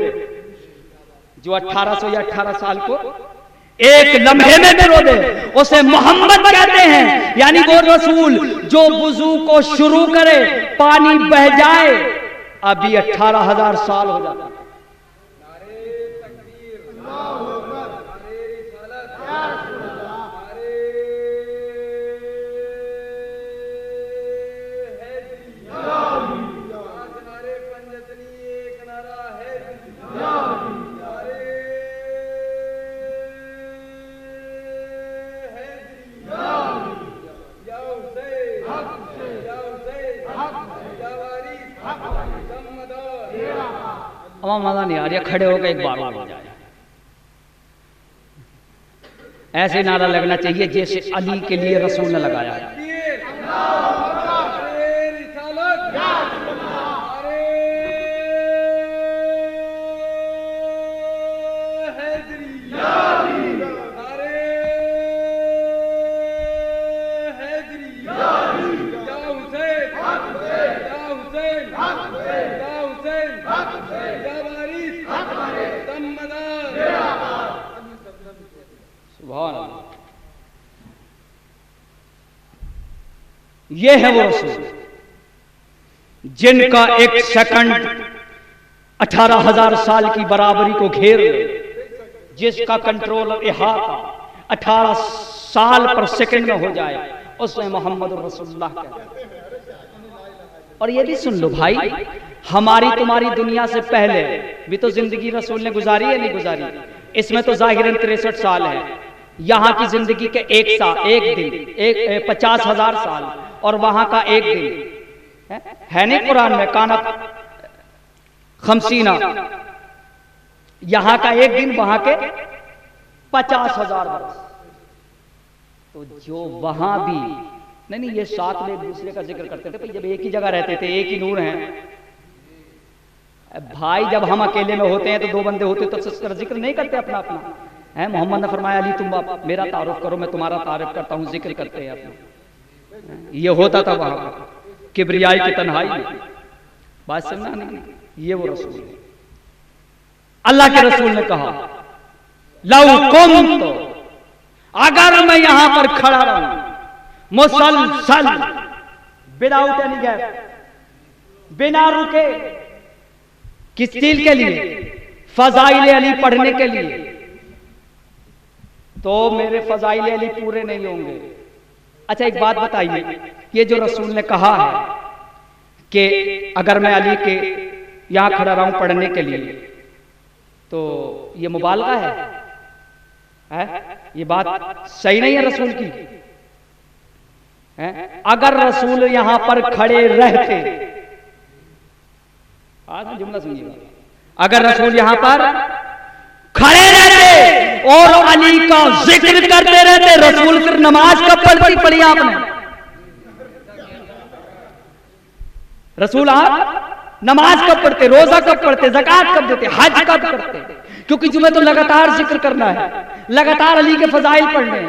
जो 1800 या 18 साल को एक लम्हे में पिरो दे, उसे मोहम्मद कहते हैं। यानी वो रसूल जो वुजू को शुरू करे, पानी बह जाए, अभी 18,000 साल हो जाता है। मजा नहीं आ रहा, खड़े होकर एक बार हो जाए। ऐसे नारा लगना चाहिए जैसे अली के लिए रसूल ने लगाया है। ये है वो रसूल जिनका एक सेकंड 18,000 साल की बराबरी को घेर ले, जिसका कंट्रोल और इहाता 18 साल पर सेकंड में हो जाए, उसमें मोहम्मद रसूलुल्लाह कहते हैं। और ये भी सुन लो भाई, हमारी तुम्हारी दुनिया से पहले भी तो जिंदगी रसूल ने गुजारी है, नहीं गुजारी? इसमें तो जाहिरन 63 साल है, यहाँ की जिंदगी के एक दिन 50,000 साल, और वहां का एक दिन है नहीं कुरान में, काना खमसीना, यहां का एक दिन वहां के 50,000 वर्ष। तो जो वहां भी नहीं, ये साथ में एक दूसरे का जिक्र करते थे, जब एक ही जगह रहते थे, एक ही नूर हैं भाई। जब हम अकेले में होते हैं तो दो बंदे होते तो जिक्र नहीं करते अपना अपना, है। मोहम्मद ने फरमाया अली तुम मेरा तारुफ करो, मैं तुम्हारा तारुफ करता हूं, जिक्र करते हैं अपना। ये होता था वहां पर किबरियाई की तन्हाई में। बात समझना नहीं? ये वो रसूल है। अल्लाह के रसूल ने कहा लौ कुंत, अगर मैं यहां पर खड़ा रहूं मुसलसल, विदाउट एनी गैप, बिना रुके, किस चीज के लिए? फजाइल अली पढ़ने के लिए, तो मेरे फजाइल अली पूरे नहीं होंगे। अच्छा एक बात बताइए, ये जो रसूल ने कहा है कि अगर मैं अली के यहां खड़ा रहूं पढ़ने के लिए, तो ये मुबालगा है? ये बात सही नहीं है रसूल की, है? अगर रसूल यहां पर खड़े रहते, जुमला सुनिएगा, अगर रसूल यहां पर खड़े रहते और अली का जिक्र करते रहते, रसूल फिर नमाज कब पढ़ी आपने? रसूल आप नमाज कब पढ़ते, रोजा कब पढ़ते, ज़कात कब देते, हज कब करते? क्योंकि तुम्हें तो लगातार जिक्र करना है, लगातार अली के फजाइल पढ़ने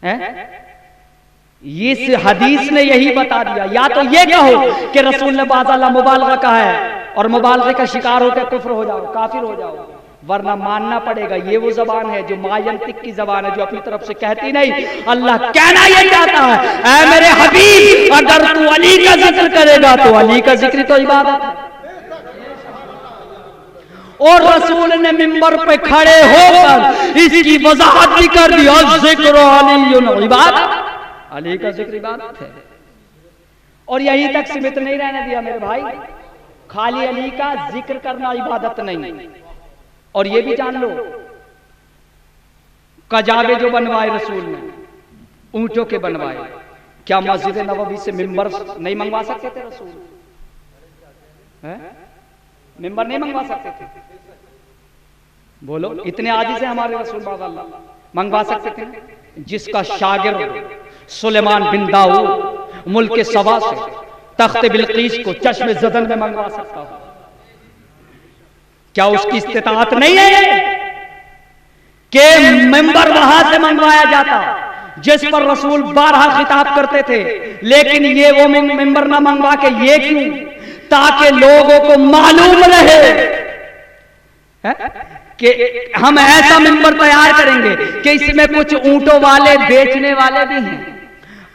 हैं। इस हदीस ने यही बता दिया। या तो ये कहो कि रसूल ने बाज़ाला मुबालगा कहा है और मुबालगे का शिकार होकर कुफ्र हो जाओ, काफिर हो जाओ, वरना मानना पड़ेगा ये वो जबान है जो मायंतिक की जबान है, जो अपनी तरफ से कहती नहीं। अल्लाह कहना ये चाहता है, ऐ मेरे हबीब, अगर तू अली का जिक्र करेगा तो अली का जिक्र तो इबादत है। और रसूल ने मिंबर पे खड़े होकर इसकी वजाहत भी कर दी, जिक्र अली इबादत, अली का जिक्र इबादत है। और यहीं तक सीमित नहीं रहने दिया मेरे भाई, खाली अली का जिक्र करना इबादत नहीं। और ये भी जान लो, कजाबे जो बनवाए रसूल ने, ऊंटों के बनवाए, क्या मस्जिद नबवी से मिंबर नहीं मंगवा सकते थे रसूल? मिंबर नहीं मंगवा सकते थे? बोलो, इतने आजिज़ है हमारे रसूल, बाज़ाल्लाह, मंगवा सकते थे? जिसका शागिर्द सुलेमान बिन दाऊद मुल्क सबा से तख्त बिल्कीस को चश्मे ज़दन में मंगवा सकता हो? क्या उसकी इस्तिताअत नहीं है कि मेंबर वहां से मंगवाया जाता जिस पर रसूल 12 खिताब करते थे, लेकिन ये वो मेंबर ना मंगवा के ये क्यों? ताकि लोगों को मालूम रहे कि हम ऐसा मेंबर तैयार करेंगे कि इसमें कुछ ऊंटों वाले बेचने वाले भी हैं।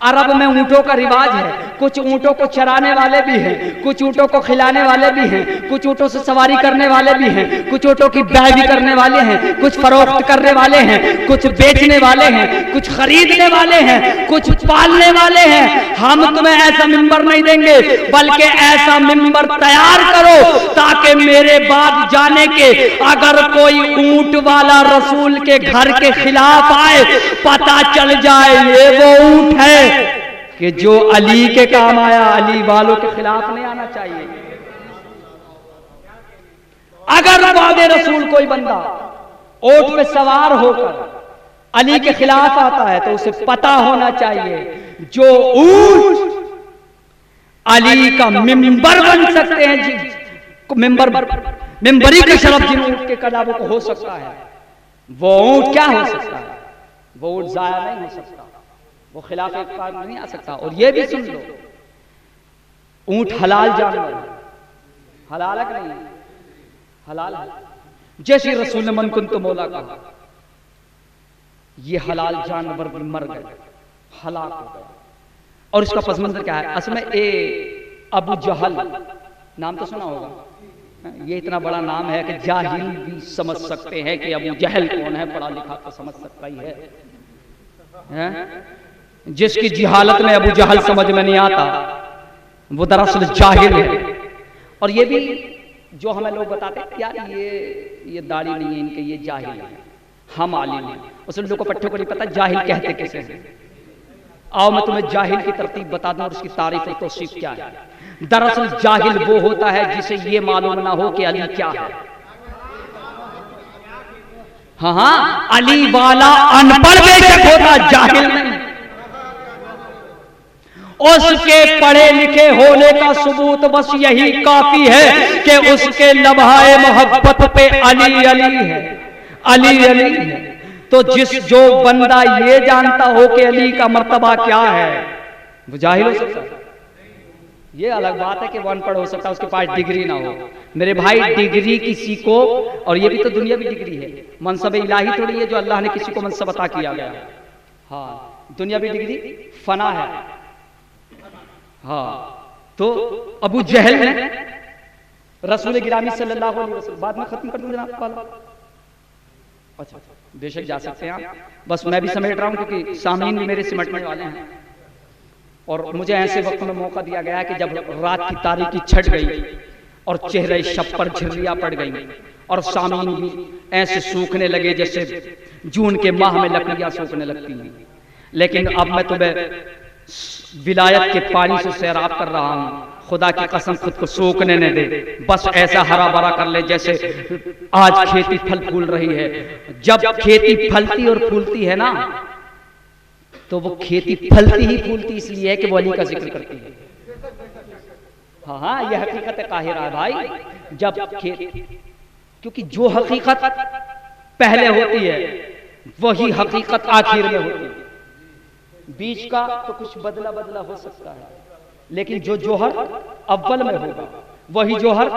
अरब में ऊंटों का रिवाज है, कुछ ऊंटों को चराने वाले भी हैं, कुछ ऊंटों को खिलाने वाले भी हैं, कुछ ऊंटों से सवारी करने वाले भी हैं, कुछ ऊंटों की बैय भी करने वाले हैं, कुछ फरोख्त करने वाले हैं, कुछ बेचने वाले हैं, कुछ खरीदने वाले हैं, कुछ पालने वाले हैं। हम तुम्हें ऐसा मिंबर नहीं देंगे, बल्कि ऐसा मिंबर तैयार करो ताकि मेरे बाद जाने के अगर कोई ऊंट वाला रसूल के घर के खिलाफ आए, पता चल जाए ये वो ऊंट है कि जो अली के काम आया, अली वालों के खिलाफ नहीं आना चाहिए। अगर वादे रसूल कोई बंदा ऊंट पे सवार होकर अली के खिलाफ आता है तो उसे पता होना चाहिए जो ऊंट अली का मिंबर बन सकते हैं, मिंबरी के शरफ जिन ऊंट के कलाबों को हो सकता है, वो ऊंट क्या हो सकता है? वो ऊंट जाया नहीं हो सकता, वो खिलाफ इक़्तिदार नहीं आ सकता। और ये भी सुन लो, ऊंट हलाल जानवर, हलाल है कि नहीं? हलाल है। जैसे रसूल ने मन कुंतु मौला कहा, ये हलाल जानवर भी मर गए, हलाक हो गए। और इसका पस मंजर क्या है? असल में अबू जहल नाम तो सुना होगा, ये इतना बड़ा नाम है कि जाहिल भी समझ सकते हैं कि अबू जहल कौन है, पढ़ा लिखा तो समझ सकता ही है। जिसकी जिहालत में अबू जहल समझ में नहीं आता वो दरअसल जाहिल है। और ये भी जो हमें लोग बताते हैं यार ये दाढ़ी नहीं है इनके, ये जाहिल है, हम आलिम हैं, उस लोगों को पट्टों को नहीं पता जाहिल कहते किसे हैं। आओ मैं तुम्हें जाहिल की तरतीब बता दूं और उसकी तारीफ और तौसीफ क्या है। दरअसल जाहिल वो होता है जिसे ये मालूम ना हो कि अली क्या है। हाँ, अली वाला अनपढ़ बेशक होता, जाहिल नहीं। उसके पढ़े लिखे होने का सबूत बस यही काफी है कि उसके लम्हाए मोहब्बत पे अली अली है, अली अली है। तो जो बंदा ये जानता हो कि अली का मर्तबा क्या है, वो जाहिल हो सकता है। ये अलग बात है कि वो अनपढ़ हो सकता है, उसके पास डिग्री ना हो। मेरे भाई डिग्री किसी को, और ये भी तो दुनियावी डिग्री है, मनसब इलाही थोड़ी है जो अल्लाह ने किसी को मनसब अता किया गया। हाँ, दुनियावी डिग्री फना है। हाँ, तो अबू जहल ने रसूल गिरामी सल्लल्लाहु अलैहि वसल्लम, बाद में खत्म कर दूं जनाब वाला। अच्छा, बेशक जा सकते हैं आप, बस मैं भी समेट रहा हूं क्योंकि सामीन भी मेरे सिमटने वाले हैं। और मुझे ऐसे वक्त में मौका दिया गया कि जब रात की तारीकी छट गई और चेहरे शब पर झिर्रियां पड़ गई और सामीन भी ऐसे सूखने लगे जैसे जून के माह में लकड़ियां सूखने लगती हैं। लेकिन अब मैं तुम्हें विलायत के पानी से सैराब कर रहा हूं, खुदा की कसम खुद को सूखने न दे, बस ऐसा हरा भरा कर ले जैसे आज खेती फल फूल रही है। जब खेती फलती और फूलती है ना, तो वो खेती फलती ही फूलती इसलिए है कि वो अली का जिक्र करती है। हाँ, यह हकीकत काहिरा है भाई। जब क्योंकि जो हकीकत पहले होती है वही हकीकत आखिर में होती है। बीच का तो कुछ बदला बदला हो सकता है, लेकिन जो जोहर अव्वल में होगा वही जोहर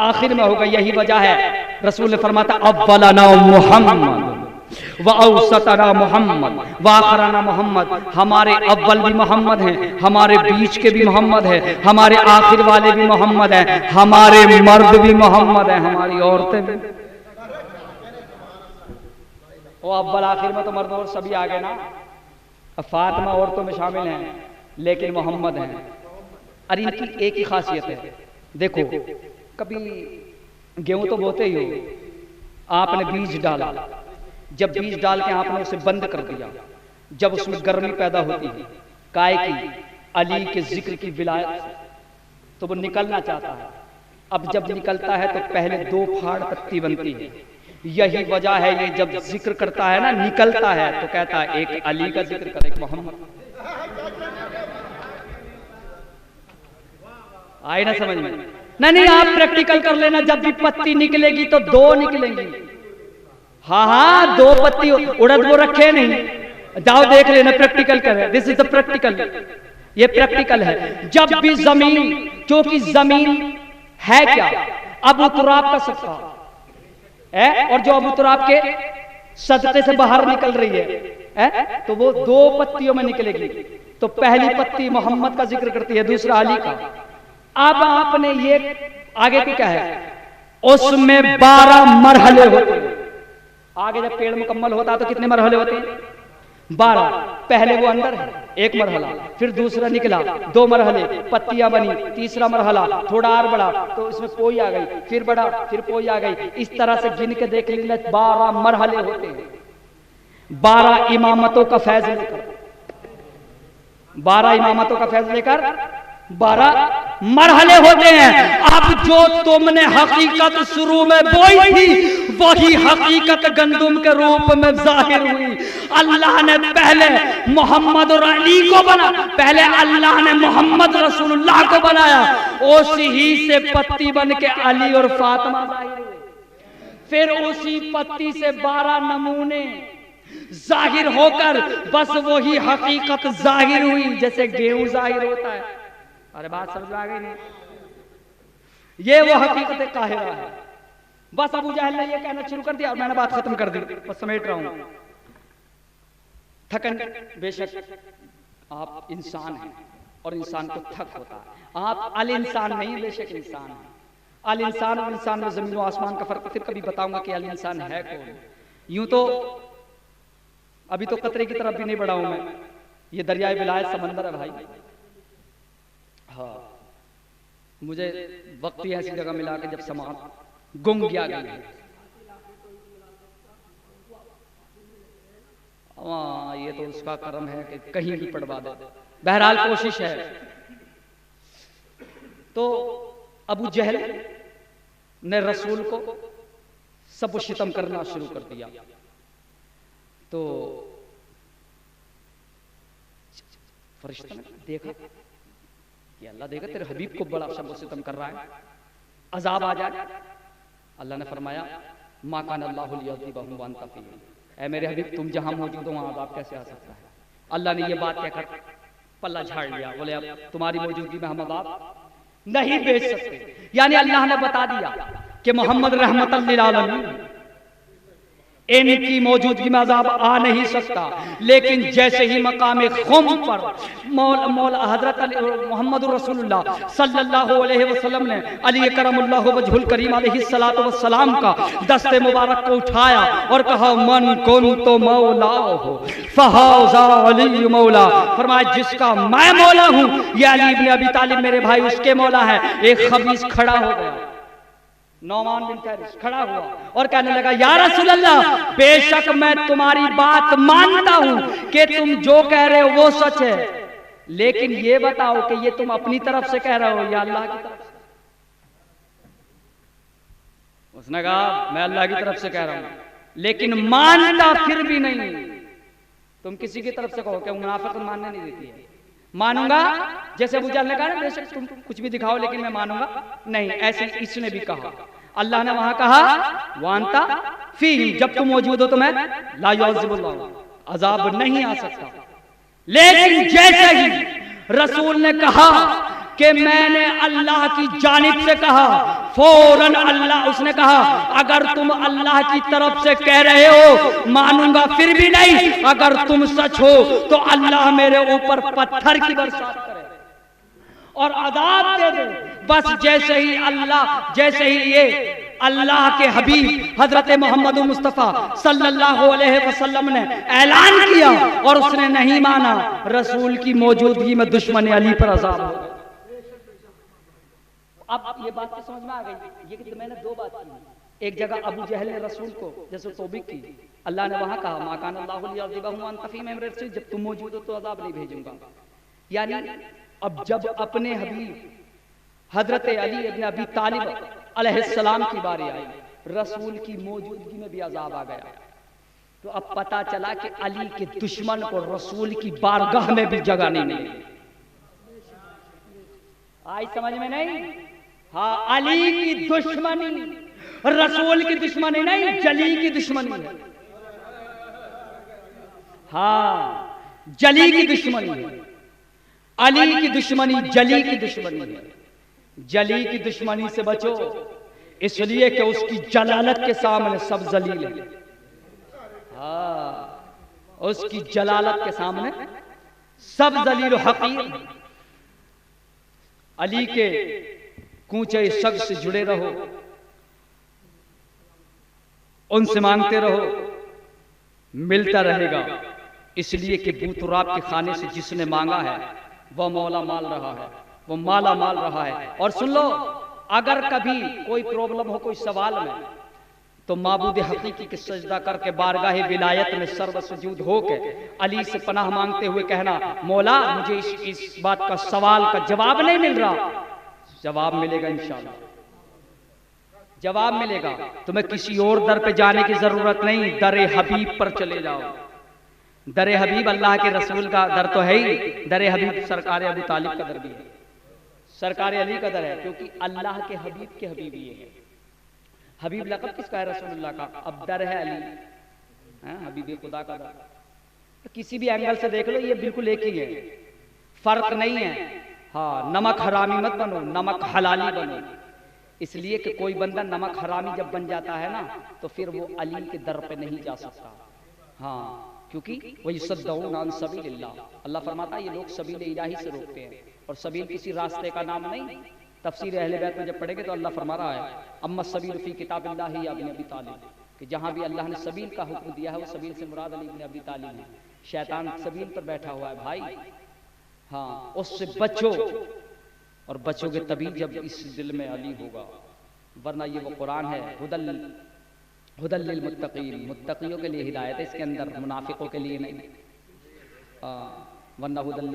आखिर में होगा। यही वजह है रसूल ने फरमाता अव्वलना मुहम्मद व औसतना मोहम्मद व आखिरना मोहम्मद। हमारे अव्वल भी मोहम्मद हैं, हमारे बीच के भी मोहम्मद हैं, हमारे आखिर वाले भी मोहम्मद हैं, हमारे मर्द भी मोहम्मद हैं, हमारी औरतें भी। वो अव्वल आखिर में तो मर्द और सभी आ गए ना। फातिमा औरतों में शामिल हैं लेकिन मोहम्मद हैं। अरे इनकी एक ही खासियत है, देखो कभी गेहूं तो बोते ही हो, आपने बीज डाला, जब बीज डाल के आपने उसे बंद कर दिया, जब उसमें गर्मी पैदा होती है काय की अली के जिक्र की विलायत से, तो वो निकलना चाहता है। अब जब निकलता है तो पहले 2 फाड़ पत्ती बनती है, यही वजह है, ये जब जिक्र करता है ना, निकलता है तो कहता है एक अली का जिक्र कर, एक मोहम्मद। आए ना समझ में? नहीं, आप प्रैक्टिकल कर लेना, जब भी पत्ती निकलेगी तो दो निकलेंगी। हाँ, दो पत्ती उड़द वो रखे नहीं, जाओ देख लेना, प्रैक्टिकल कर, दिस इज द प्रैक्टिकल, ये प्रैक्टिकल है। जब भी जमीन, क्योंकि जमीन है क्या, अबू तुराब का सदका है, और जो अबू तुराब के सदके से बाहर निकल रही है, तो वो दो पत्तियों में निकलेगी। तो पहली पत्ती मोहम्मद का जिक्र करती है, दूसरा अली का। अब आपने ये आगे को क्या है, उसमें 12 मरहले होते हैं। आगे जब पेड़ मुकम्मल होता है तो कितने मरहले होते हैं? 12। पहले वो अंदर है, एक मरहला, फिर दूसरा निकला, 2 मरहले, पत्तियां बनी, तीसरा मरहला, थोड़ा और बड़ा तो इसमें पोई आ गई, फिर बड़ा, फिर पोई आ गई। इस तरह से गिन के देख लेंगे 12 मरहले होते हैं। 12 इमामतों का फैज लेकर, 12 इमामतों का फैज लेकर 12 मरहले होते हैं। अब जो तुमने हकीकत शुरू में बोई थी, वही हकीकत गंदुम के रूप में जाहिर हुई। अल्लाह ने पहले मोहम्मद और अली को बना, पहले अल्लाह ने मोहम्मद रसूलुल्लाह को बनाया, उसी ही से पत्ती बन के अली और फातिमा जाहिर हुए। फिर उसी पत्ती से 12 नमूने जाहिर होकर बस वही हकीकत जाहिर हुई, जैसे गेहूं जाहिर होता है। अरे बात समझ में आ गई नहीं? ये वो हकीकत काहिरा है। बस अबू जहल ने ये कहना शुरू कर दिया और मैंने बात खत्म कर दी, बस समेट रहा हूं। थकन, बेशक आप इंसान हैं और इंसान को थक होता है। आप अल इंसान नहीं, बेशक इंसान है। अल इंसान और इंसान में जमीन और आसमान का फर्क फिर कभी बताऊंगा कि अल इंसान है कौन। यूं तो अभी तो कतरे की तरफ भी नहीं बढ़ा हूं मैं, ये दरियाए विलायत समंदर है भाई। हाँ, मुझे वक्त ही ऐसी जगह मिला कि जब समाज गुम गया गई। ये तो उसका कर्म है कि कहीं भी पढ़वा दे। बहरहाल कोशिश है। तो अबू जहल ने रसूल को सब शितम करना शुरू कर दिया। तो फरिश्ता ने देखा कि अल्लाह देखा तेरे हबीब को बड़ा शब सितम कर रहा है, अजाब आ जाए। अल्लाह ने फरमाया मा कान अल्लाहु लियुज़िबहुम व अंता फ़ीहिम, ऐ मेरे हबीब तुम जहां मौजूद हो वहां अजाब कैसे आ सकता है। अल्लाह ने ये बात कहकर पल्ला झाड़ लिया, बोले अब तुम्हारी मौजूदगी में हम अजाब नहीं भेज सकते। यानी अल्लाह ने बता दिया कि मोहम्मद रहमतल लिल आलमीन, इनकी मौजूदगी में अजाब आ नहीं सकता। लेकिन जैसे ही मकाम खुम पर मौला हजरत मोहम्मद रसूलुल्लाह सल्लल्लाहु अलैहि वसल्लम ने अली करमुल्लाहु वजहुल करीम अलैहिस्सलातु वस्सलाम का दस्ते मुबारक को उठाया और कहा मन कुन्तु मौलाहु फहाज़ा अली मौला, फरमाया जिसका मैं मौला हूं ये अली इब्न अबी तालिब मेरे भाई उसके मौला है। एक खबीस खड़ा हो गया, नौमान बिन फ़ारिस खड़ा हुआ और कहने लगा या रसूल अल्लाह, बेशक मैं तुम्हारी बात मानता हूं कि तुम जो कह रहे हो वो सच है, लेकिन ये बताओ कि ये तुम अपनी तरफ से कह रहे हो या अल्लाह की तरफ से? उसने कहा मैं अल्लाह की तरफ से कह रहा हूं, लेकिन मानता फिर भी नहीं। तुम किसी की तरफ से कहो कि मुनाफिक मानने नहीं देती है। मानूंगा, जैसे अबू जहल ने कहा ना बेशक तुम कुछ भी दिखाओ लेकिन मैं मानूंगा नहीं, ऐसे इसने भी कहा। अल्लाह ने वहां कहा वांता फीहिम, जब तुम मौजूद हो तो मैं ला युअज़्ज़िबुल्लाह, अजाब नहीं आ सकता। लेकिन जैसे ही रसूल ने कहा कि मैंने अल्लाह की जानिब से कहा, फौरन अल्लाह उसने कहा अगर तुम अल्लाह की तरफ से कह रहे हो मानूंगा फिर भी नहीं, अगर तुम सच हो तो अल्लाह मेरे ऊपर पत्थर की बरसात करे और अज़ाब दे दे। बस जैसे ही ये अल्लाह के हबीब हजरत मोहम्मद मुस्तफ़ा सल्लल्लाहु अलैहि वसल्लम ने ऐलान किया और उसने नहीं माना, रसूल की मौजूदगी में दुश्मन अली पर अज़ाब हो गया। अब ये बात तो समझ में आ गई। ये कि मैंने दो बात की, एक जगह अबू जहल ने रसूल को जैसे तौबीक की, अल्लाह ने वहां कहा मा कान अल्लाहु लियुज़िबहुम व अंता फ़ीहिम, जब तुम मौजूद हो तो अज़ाब नहीं भेजूंगा। यानी अब जब अपने हबीब हजरत अली इब्न अबी तालिब अलैहिस्सलाम की बारी आई रसूल की मौजूदगी में भी अजाब आ गया। तो अब पता चला कि अली के दुश्मन को रसूल की बारगाह में भी जगह नहीं मिली। आई समझ में नहीं? हाँ, अली की दुश्मनी रसूल की दुश्मनी नहीं, जली की दुश्मनी है। हाँ, जली की दुश्मनी है। अली की दुश्मनी जली की दुश्मनी है। जली की दुश्मनी से बचो, इसलिए कि उसकी जलालत के सामने सब जलील है। हाँ, उसकी जलालत के सामने सब जलील हकीर। अली के कूचे शख्स से जुड़े रहो, उनसे मांगते रहो, मिलता रहेगा। इसलिए कि बूतराब के खाने से जिसने मांगा है वह मौला माल रहा है, वो माला माल रहा है। और सुन लो, अगर कभी कोई प्रॉब्लम हो, कोई सवाल में, तो माबूद हकीकी के सजदा करके बारगाह विलायत में सर्व सुजूद होके अली से पनाह मांगते हुए कहना, मौला मुझे इस बात का सवाल का जवाब नहीं मिल रहा। जवाब मिलेगा इंशाअल्लाह, जवाब मिलेगा। तुम्हें किसी और दर पे जाने की जरूरत नहीं, दर हबीब पर चले जाओ। दर हबीब अल्लाह के रसूल का दर तो है ही, दर हबीब सरकार अबू तालिब का दर भी है, सरकार अली का दर है, क्योंकि अल्लाह के हबीब के हबीब ये है। हबीब लक़ब किसका है? रसूलुल्लाह का। अब दर है अली, हबीब खुदा का दर। किसी भी एंगल से देख लो, ये बिल्कुल एक ही है, फर्क नहीं है। हाँ, नमक हरामी मत बनो, नमक हलाली बनो। इसलिए कि कोई बंदा नमक हरामी जब बन जाता है ना, तो फिर वो अली के दर पे नहीं जा सकता। हाँ, क्योंकि वही सद्दऊन अन सबीलिल्लाह, अल्लाह फरमाता है ये लोग सबील इलाही से रोकते हैं, और सबील किसी रास्ते का नाम नहीं। तफसीर अहले बैत में जब पढ़ेंगे तो अल्लाह फरमा रहा है, अम्मा सबील फी किताबिल्लाह या इब्न अबी तालिब, कि जहाँ भी अल्लाह ने सबील का हुक्म दिया है वो सबील से मुराद अली इब्न अबी तालिब है। शैतान सबील पर बैठा हुआ है भाई। हाँ, उससे बचो, और बचोगे तभी जब इस दिल में अली होगा, वरना ये वो कुरान है, हुदल लिल मुत्तकीन, मुत्तकियों के लिए हिदायत है इसके अंदर, मुनाफिकों के लिए नहीं। वरना हुदल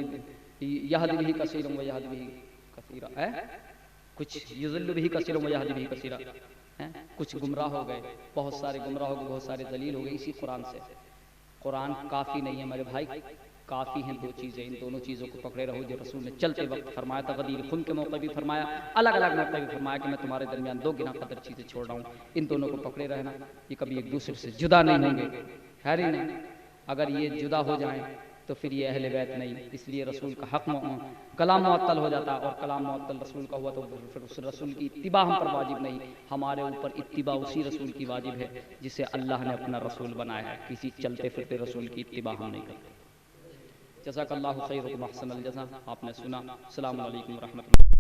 यहदी बिही कसीरun व यहदी बिही कसीरा है, कुछ युज़िल्लु बिही कसीरun व यहदी बिही कसीरा है। कुछ गुमराह हो गए, बहुत सारे गुमराह हो गए, बहुत सारे दलील हो गए इसी कुरान से। कुरान काफ़ी नहीं है मेरे भाई, काफ़ी हैं दो चीज़ें। इन दोनों चीज़ों को पकड़े रहो जो रसूल ने चलते वक्त फरमाया था। गदीर खुन के मौके भी फरमाया, अलग अलग मौके भी फरमाया कि मैं तुम्हारे दरमियान दो गिना कदर चीज़ें छोड़ रहा हूँ, इन दोनों को पकड़े रहना। ये कभी एक दूसरे से जुदा नहीं होंगे, है ही नहीं। अगर ये जुदा हो जाएं तो फिर ये अहले बैत नहीं। इसलिए रसूल का हक कलाम मुअत्तल हो जाता है, और कलाम मुअत्तल रसूल का हुआ तो फिर उस रसूल की इत्तिबा हम पर वाजिब नहीं। हमारे ऊपर इत्तिबा उसी रसूल की वाजिब है जिसे अल्लाह ने अपना रसूल बनाया है। किसी चलते फिरते रसूल की इत्तिबा हम नहीं करते। जज़ाकल्लाहु खैरकुम अहसनल जज़ा। आपने सुना। अस्सलामु अलैकुम व रहमतुल्लाह।